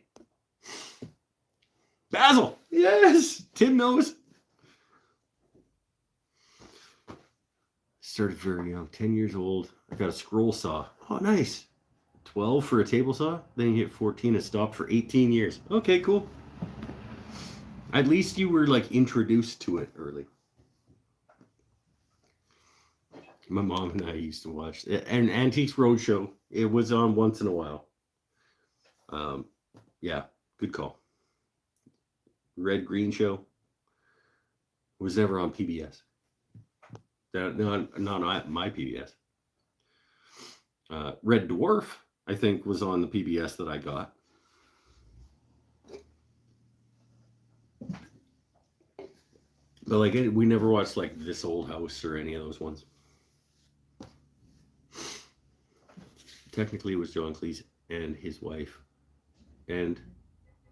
Speaker 1: Basil, yes, Tim knows. Started very young, 10 years old. I got a scroll saw. Oh, nice. 12 for a table saw. Then you hit 14 and stopped for 18 years. Okay, cool. At least you were like introduced to it early. My mom and I used to watch an Antiques Roadshow. It was on once in a while. Yeah, good call. Red Green Show was never on PBS. Not my PBS. Red Dwarf, I think, was on the PBS that I got. But like, we never watched like This Old House or any of those ones. technically it was John Cleese and his wife, and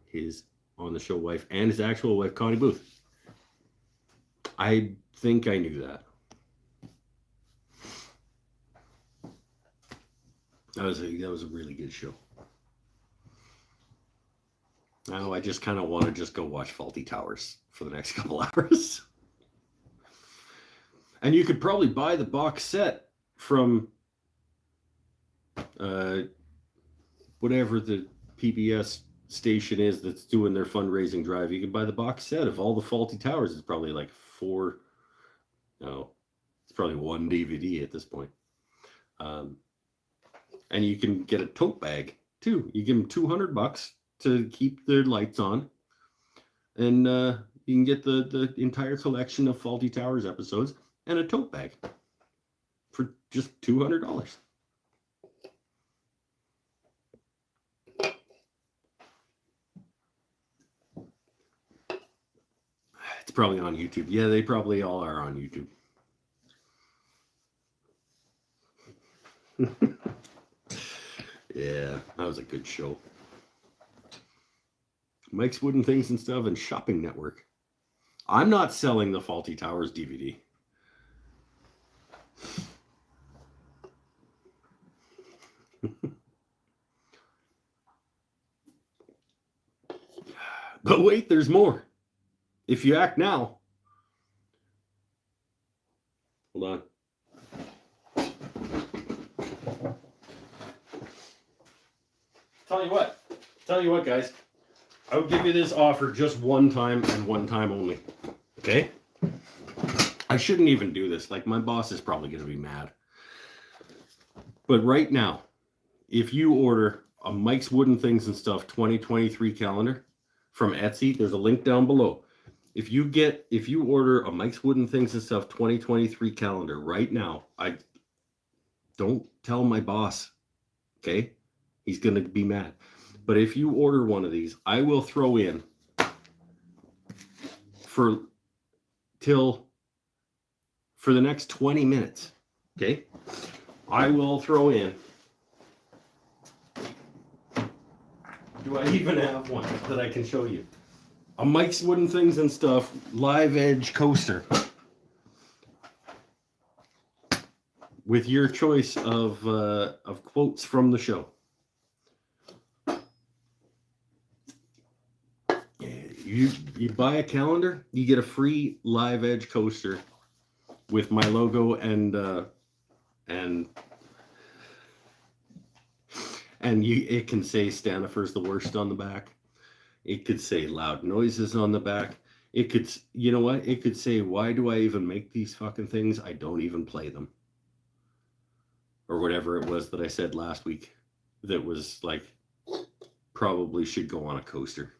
Speaker 1: his on the show wife, and his actual wife, Connie Booth. I think I knew that. That was a really good show. Now I just kind of want to just go watch Fawlty Towers for the next couple hours. And you could probably buy the box set from whatever the PBS station is that's doing their fundraising drive. You can buy the box set of all the Fawlty Towers. It's probably like it's probably one DVD at this point. And you can get a tote bag too. You give them $200 to keep their lights on, and you can get the entire collection of Fawlty Towers episodes and a tote bag for just $200. It's probably on YouTube. Yeah, they probably all are on YouTube. Yeah, that was a good show. Mike's Wooden Things and Stuff and Shopping Network. I'm not selling the Fawlty Towers DVD. But wait, there's more. If you act now. Hold on. Tell you what, guys. I will give you this offer just one time and one time only. Okay? I shouldn't even do this. Like, my boss is probably going to be mad. But right now, if you order a Mike's Wooden Things and Stuff 2023 calendar from Etsy, there's a link down below. If you order a Mike's Wooden Things and Stuff 2023 calendar right now, I don't tell my boss. Okay? He's going to be mad. But if you order one of these, I will throw in for the next 20 minutes. Okay? I will throw in. Do I even have one that I can show you? A Mike's Wooden Things and Stuff Live Edge coaster with your choice of quotes from the show. You buy a calendar, you get a free Live Edge coaster with my logo and it can say Stanifer's the worst on the back. It could say loud noises on the back. It could, you know what? It could say, why do I even make these fucking things? I don't even play them. Or whatever it was that I said last week that was like, probably should go on a coaster.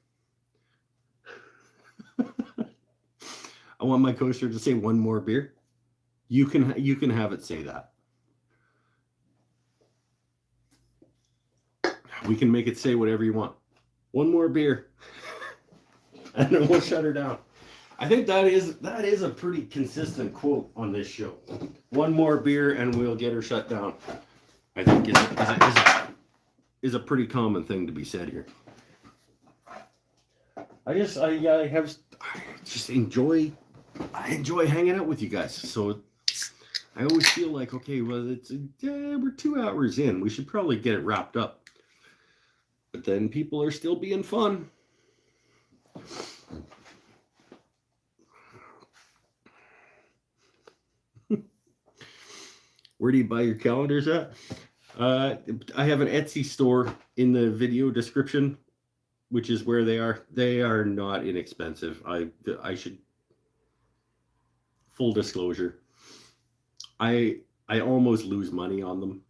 Speaker 1: I want my coaster to say one more beer. You can have it say that. We can make it say whatever you want. One more beer. And then we'll shut her down. I think that is a pretty consistent quote on this show. One more beer and we'll get her shut down. I think is a pretty common thing to be said here. I just enjoy hanging out with you guys. So I always feel like, okay, well, we're 2 hours in. We should probably get it wrapped up. But then people are still being fun. Where do you buy your calendars at? I have an Etsy store in the video description, which is where they are. They are not inexpensive. I should, full disclosure, I almost lose money on them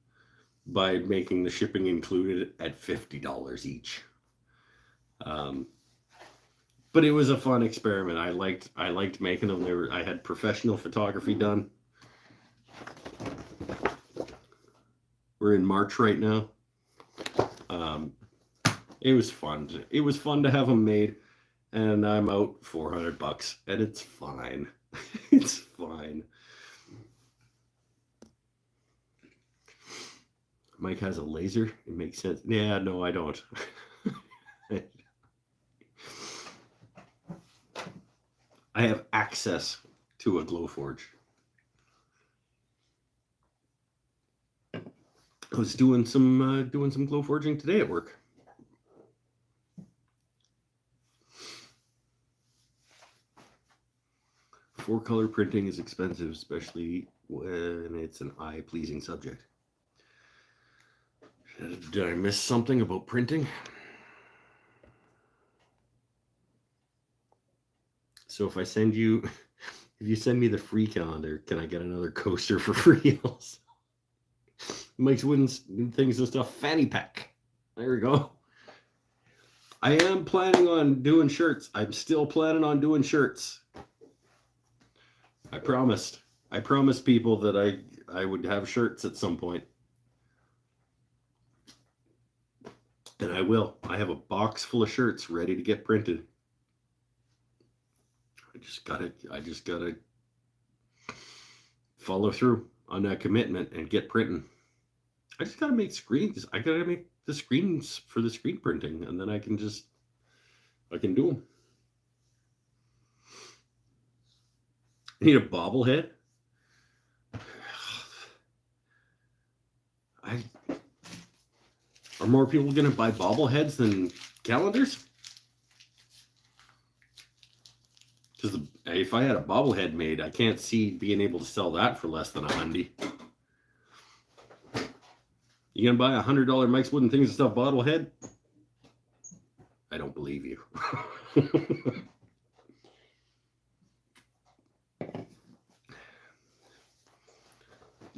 Speaker 1: by making the shipping included at $50 each. But it was a fun experiment. I liked making them. I had professional photography done. We're in March right now. It was fun. It was fun to have them made, and I'm out $400, and it's fine. It's fine. Mike has a laser. It makes sense. Yeah, no, I don't. I have access to a Glowforge. I was doing some Glowforging today at work. Four-color printing is expensive, especially when it's an eye-pleasing subject. Did I miss something about printing? So if you send me the free calendar, can I get another coaster for free also? Mike's Wooden Things and Stuff fanny pack. There we go. I am planning on doing shirts. I'm still planning on doing shirts. I promised people that I would have shirts at some point. And I will. I have a box full of shirts ready to get printed. I just gotta follow through on that commitment and get printing. I just gotta make screens. I gotta make the screens for the screen printing, and then I can do them. I need a bobblehead. Are more people gonna buy bobbleheads than calendars? Because if I had a bobblehead made, I can't see being able to sell that for less than $100. You gonna buy $100 Mike's Wooden Things and Stuff bobblehead? I don't believe you.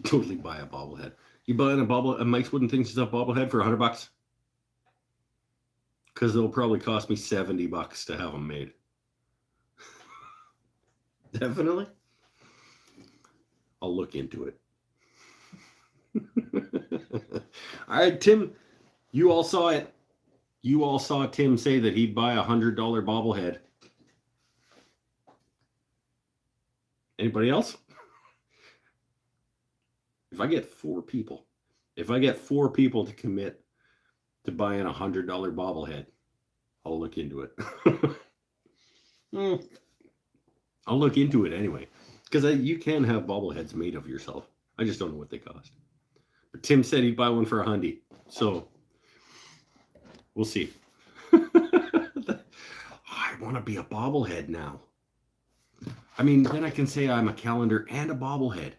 Speaker 1: Totally buy a bobblehead. You buying a Mike's Wooden Things and Stuff bobblehead for $100? Because it'll probably cost me $70 to have them made. Definitely. I'll look into it. All right, Tim, you all saw it. You all saw Tim say that he'd buy $100 bobblehead. Anybody else? If I get four people to commit to buying $100 bobblehead, I'll look into it. I'll look into it anyway, because you can have bobbleheads made of yourself. I just don't know what they cost. But Tim said he'd buy one for $100, so we'll see. I want to be a bobblehead now. I mean, then I can say I'm a calendar and a bobblehead.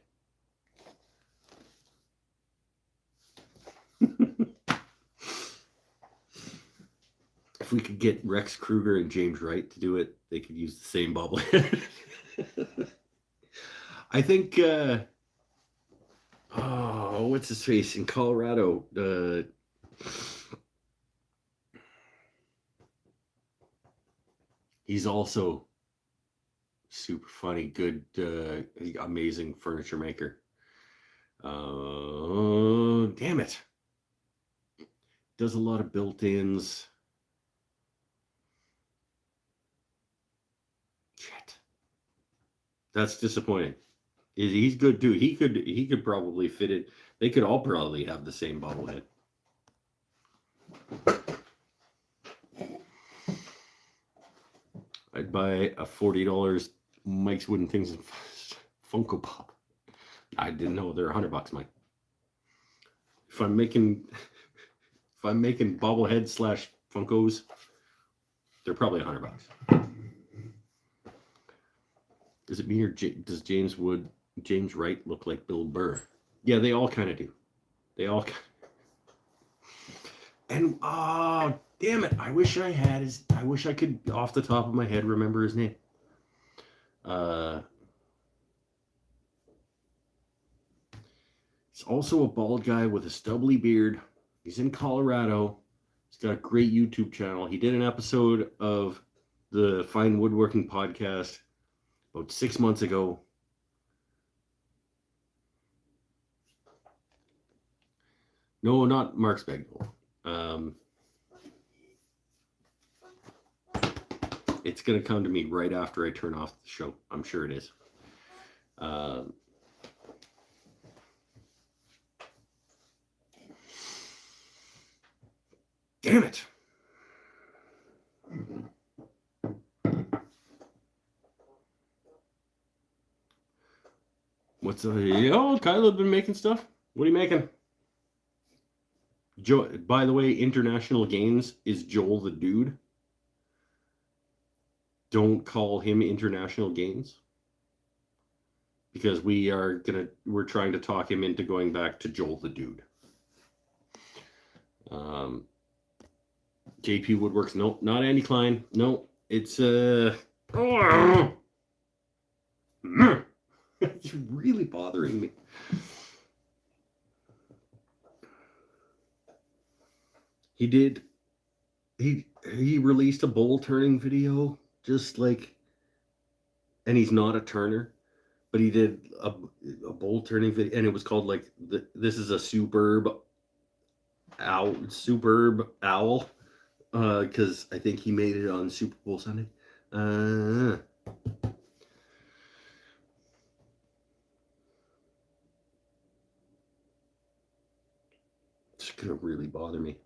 Speaker 1: If we could get Rex Kruger and James Wright to do it, they could use the same bobblehead. I think, what's his face in Colorado? He's also super funny, good, amazing furniture maker. Damn it. Does a lot of built-ins. Shit. That's disappointing. He's good too. He could probably fit it. They could all probably have the same bobblehead. I'd buy a $40 Mike's Wooden Things and Funko Pop. I didn't know they're $100, Mike. If I'm making bobblehead / Funkos, they're probably $100. Is it me or does James Wright look like Bill Burr? Yeah, they all kind of do. They all. And damn it! I wish I could off the top of my head remember his name. He's also a bald guy with a stubbly beard. He's in Colorado. He's got a great YouTube channel. He did an episode of the Fine Woodworking podcast about 6 months ago. No, not Mark Spegel. It's going to come to me right after I turn off the show. I'm sure it is. Damn it. What's Kylo been making stuff? What are you making? By the way, International Games is Joel the Dude. Don't call him International Games. Because we're trying to talk him into going back to Joel the Dude. JP Woodworks, no, not Andy Klein. No, it's it's really bothering me. He released a bowl turning video, just like, and he's not a turner, but he did a bowl turning video, and it was called like this is a superb owl, because I think he made it on Super Bowl Sunday. It's gonna really bother me.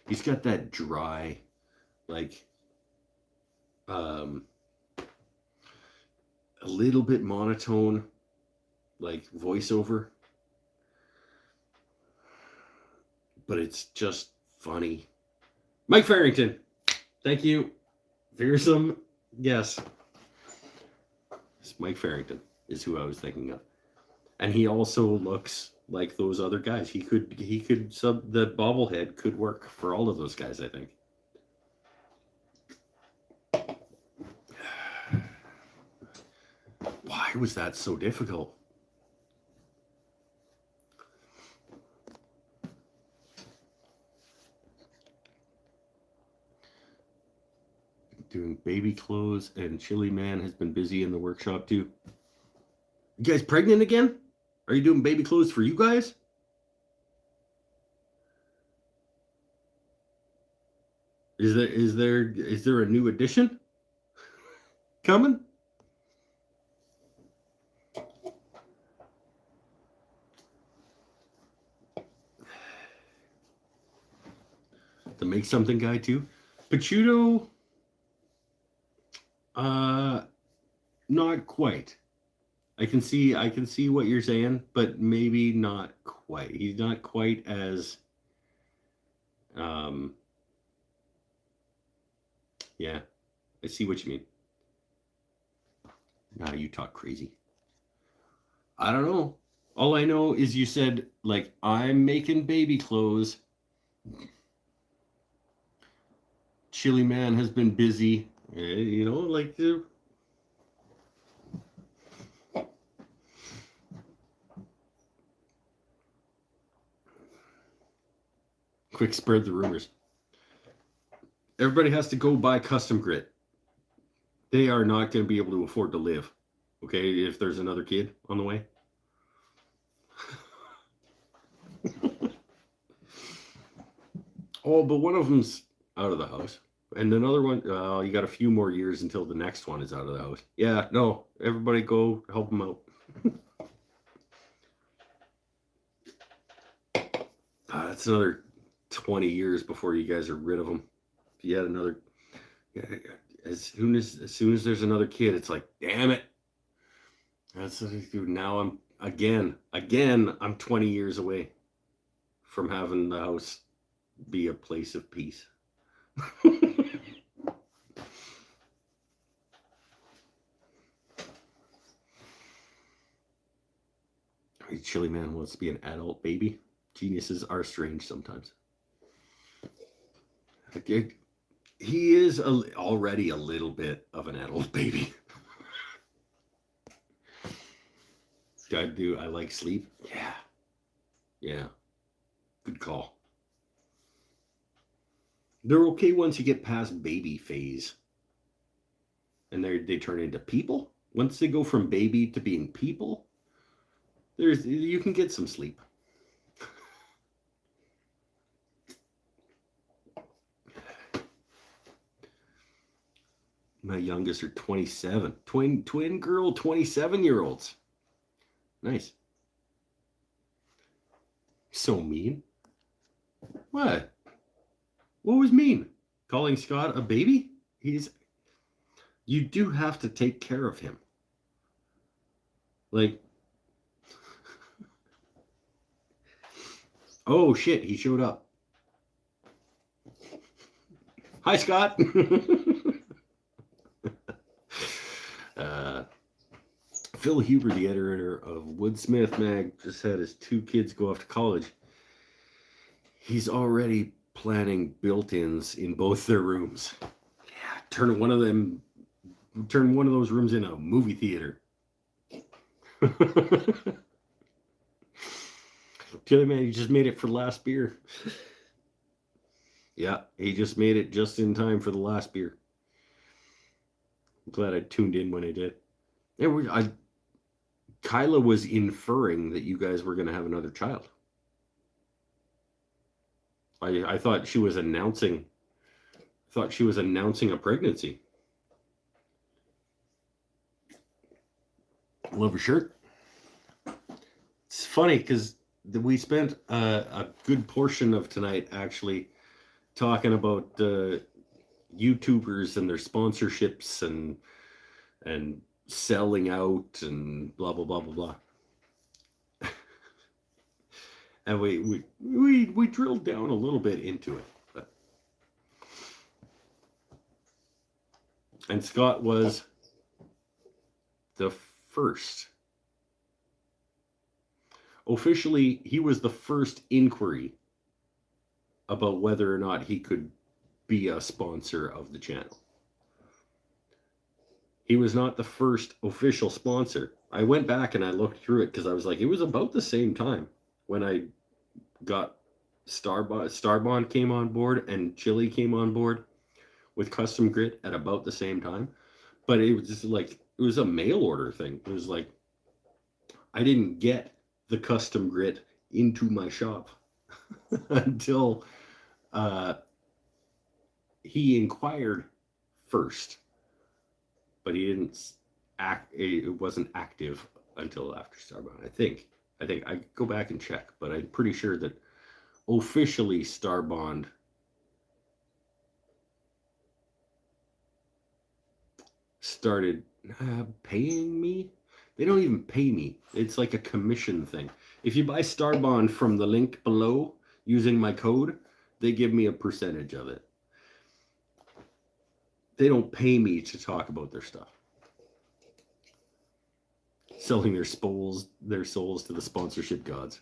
Speaker 1: He's got that dry, like, a little bit monotone, like, voiceover. But it's just funny. Mike Farrington, thank you. Fearsome, yes. Mike Farrington is who I was thinking of, and he also looks like those other guys. He could the bobblehead could work for all of those guys, I think. Why was that so difficult? Doing baby clothes, and Chili Man has been busy in the workshop too. You guys pregnant again? Are you doing baby clothes for you guys? Is there a new edition coming? The Make Something guy too? Pachuto, not quite. I can see what you're saying, but maybe not quite. He's not quite as yeah, I see what you mean. Now you talk crazy. I don't know. All I know is you said, like, I'm making baby clothes. Chili Man has been busy. You know, like, quick spread the rumors. Everybody has to go buy Custom Grit. They are not going to be able to afford to live, okay, if there's another kid on the way. Oh, but one of them's out of the house. And another one, you got a few more years until the next one is out of the house. Yeah, no, everybody go help them out. That's another 20 years before you guys are rid of them. If you had another, yeah, as soon as there's another kid, it's like, damn it. That's now I'm again I'm 20 years away from having the house be a place of peace. Chili Man wants to be an adult baby. Geniuses are strange sometimes. Okay. He is already a little bit of an adult baby. I like sleep? Yeah. Good call. They're okay once you get past baby phase. And they turn into people. Once they go from baby to being people, you can get some sleep. My youngest are 27. Twin girl 27-year-olds. Nice. So mean. What? What was mean? Calling Scott a baby? You do have to take care of him. Like, oh shit, he showed up. Hi, Scott. Phil Huber, the editor of Woodsmith Mag, just had his 2 kids go off to college. He's already planning built-ins in both their rooms. Yeah, turn one of those rooms into a movie theater. Chili Man, he just made it for the last beer. Yeah, he just made it just in time for the last beer. I'm glad I tuned in when I did. Kyla was inferring that you guys were going to have another child. I thought she was announcing a pregnancy. Love her shirt. It's funny because we spent a good portion of tonight actually talking about YouTubers and their sponsorships and selling out and blah blah blah blah blah. And we drilled down a little bit into it. And Scott was the first. Officially, he was the first inquiry about whether or not he could be a sponsor of the channel. He was not the first official sponsor. I went back and I looked through it because I was like, it was about the same time when I got Starbond came on board and Chili came on board with Custom Grit at about the same time. But it was just like, it was a mail order thing. It was like, I didn't get the Custom Grit into my shop until he inquired first, but he didn't it wasn't active until after Starbond. I think I go back and check, but I'm pretty sure that officially Starbond started paying me. They don't even pay me. It's like a commission thing. If you buy Starbond from the link below using my code, they give me a percentage of it. They don't pay me to talk about their stuff. Selling their souls to the sponsorship gods.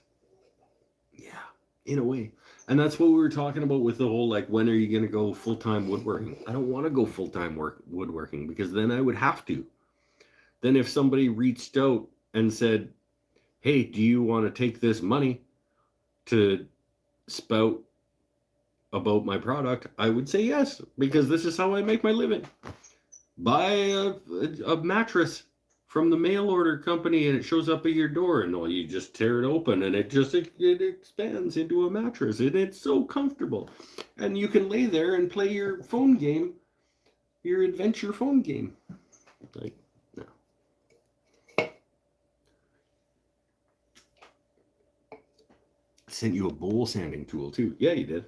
Speaker 1: Yeah, in a way. And that's what we were talking about with the whole, like, when are you going to go full-time woodworking? I don't want to go full-time woodworking because then I would have to. Then if somebody reached out and said, hey, do you want to take this money to spout about my product? I would say yes, because this is how I make my living. Buy a mattress from the mail order company and it shows up at your door and all you just tear it open and it expands into a mattress and it's so comfortable. And you can lay there and play your phone game, your adventure phone game. Like, no. I sent you a bowl sanding tool too. Yeah, you did.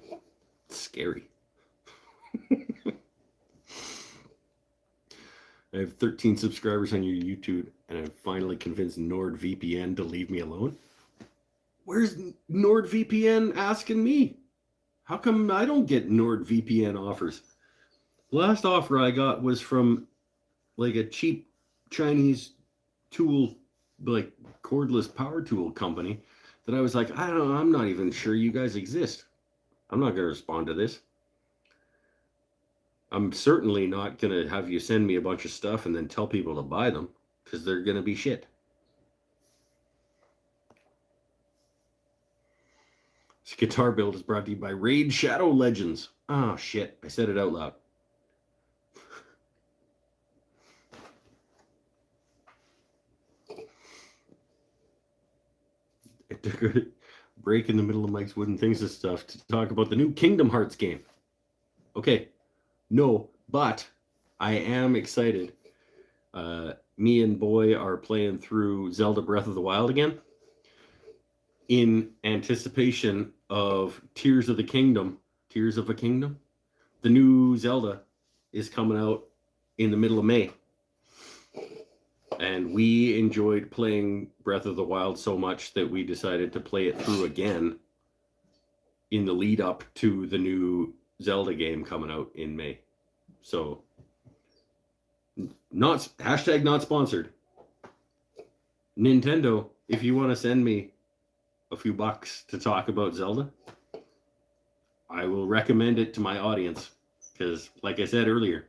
Speaker 1: It's scary. I have 13 subscribers on your YouTube, and I've finally convinced NordVPN to leave me alone. Where's NordVPN asking me? How come I don't get NordVPN offers? The last offer I got was from like a cheap Chinese tool, like cordless power tool company that I was like, I don't know, I'm not even sure you guys exist. I'm not going to respond to this. I'm certainly not going to have you send me a bunch of stuff and then tell people to buy them because they're going to be shit. This guitar build is brought to you by Raid Shadow Legends. Oh, shit. I said it out loud. I took a break in the middle of Mike's Wooden Things and stuff to talk about the new Kingdom Hearts game. Okay. No, but I am excited. Me and Boy are playing through Zelda Breath of the Wild again in anticipation of Tears of the Kingdom Tears of a Kingdom. The new Zelda is coming out in the middle of May. And we enjoyed playing Breath of the Wild so much that we decided to play it through again in the lead up to the new Zelda game coming out in May. So, not sponsored. Nintendo, if you want to send me a few bucks to talk about Zelda, I will recommend it to my audience. Because, like I said earlier,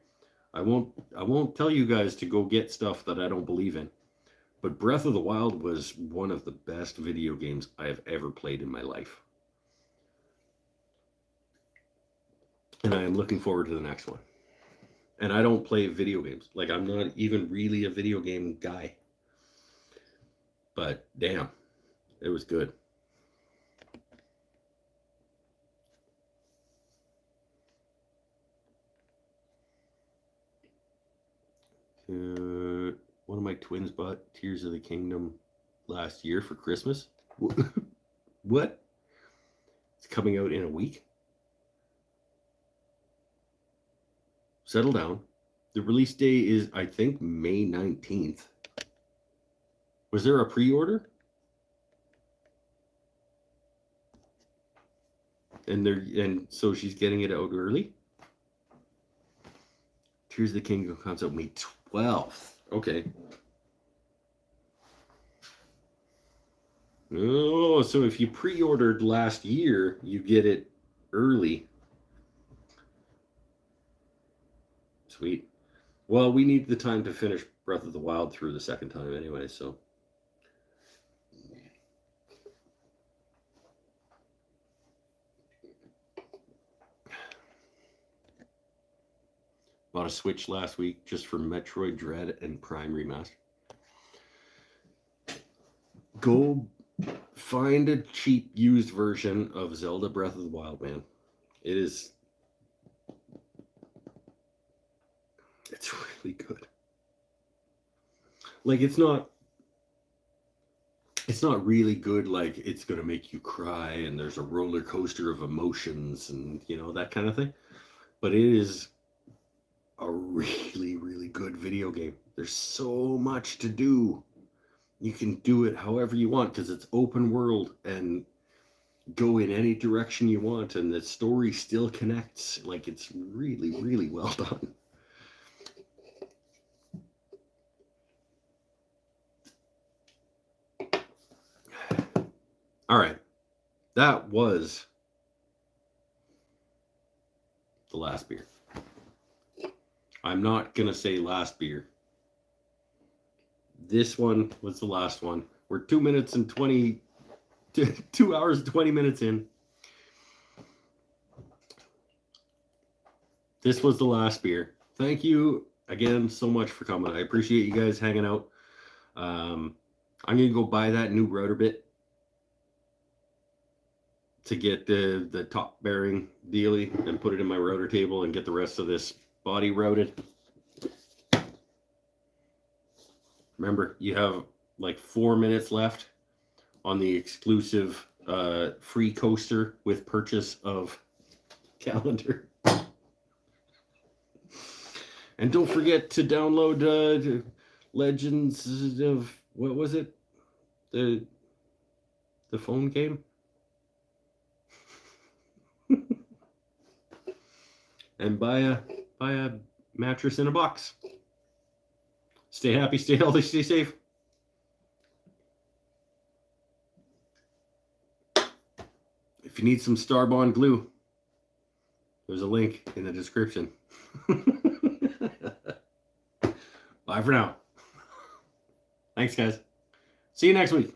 Speaker 1: I won't tell you guys to go get stuff that I don't believe in. But Breath of the Wild was one of the best video games I have ever played in my life. And I am looking forward to the next one. And I don't play video games. Like, I'm not even really a video game guy. But damn, it was good. One of my twins bought Tears of the Kingdom last year for Christmas. What? It's coming out in a week? Settle down. The release day is, I think, May 19th. Was there a pre-order? And so she's getting it out early? Tears of the Kingdom comes out May 12th. Okay. Oh, so if you pre-ordered last year, you get it early. Sweet. Well, we need the time to finish Breath of the Wild through the second time anyway, so. Bought a Switch last week just for Metroid Dread and Prime Remastered. Go find a cheap used version of Zelda Breath of the Wild, man. It's really good. Like, it's not really good like it's going to make you cry and there's a roller coaster of emotions and, you know, that kind of thing. But it is a really, really good video game. There's so much to do. You can do it however you want because it's open world and go in any direction you want, and the story still connects. Like, it's really, really well done. All right. That was the last beer. I'm not going to say last beer. This one was the last one. We're 2 minutes and 20, 2 hours and 20 minutes in. This was the last beer. Thank you again so much for coming. I appreciate you guys hanging out. I'm going to go buy that new router bit to get the top bearing dealie and put it in my router table and get the rest of this body routed. Remember, you have like 4 minutes left on the exclusive free coaster with purchase of calendar. And don't forget to download Legends of, what was it? The phone game? And buy a mattress in a box. Stay happy, stay healthy, stay safe. If you need some Starbond glue, there's a link in the description. Bye for now. Thanks, guys. See you next week.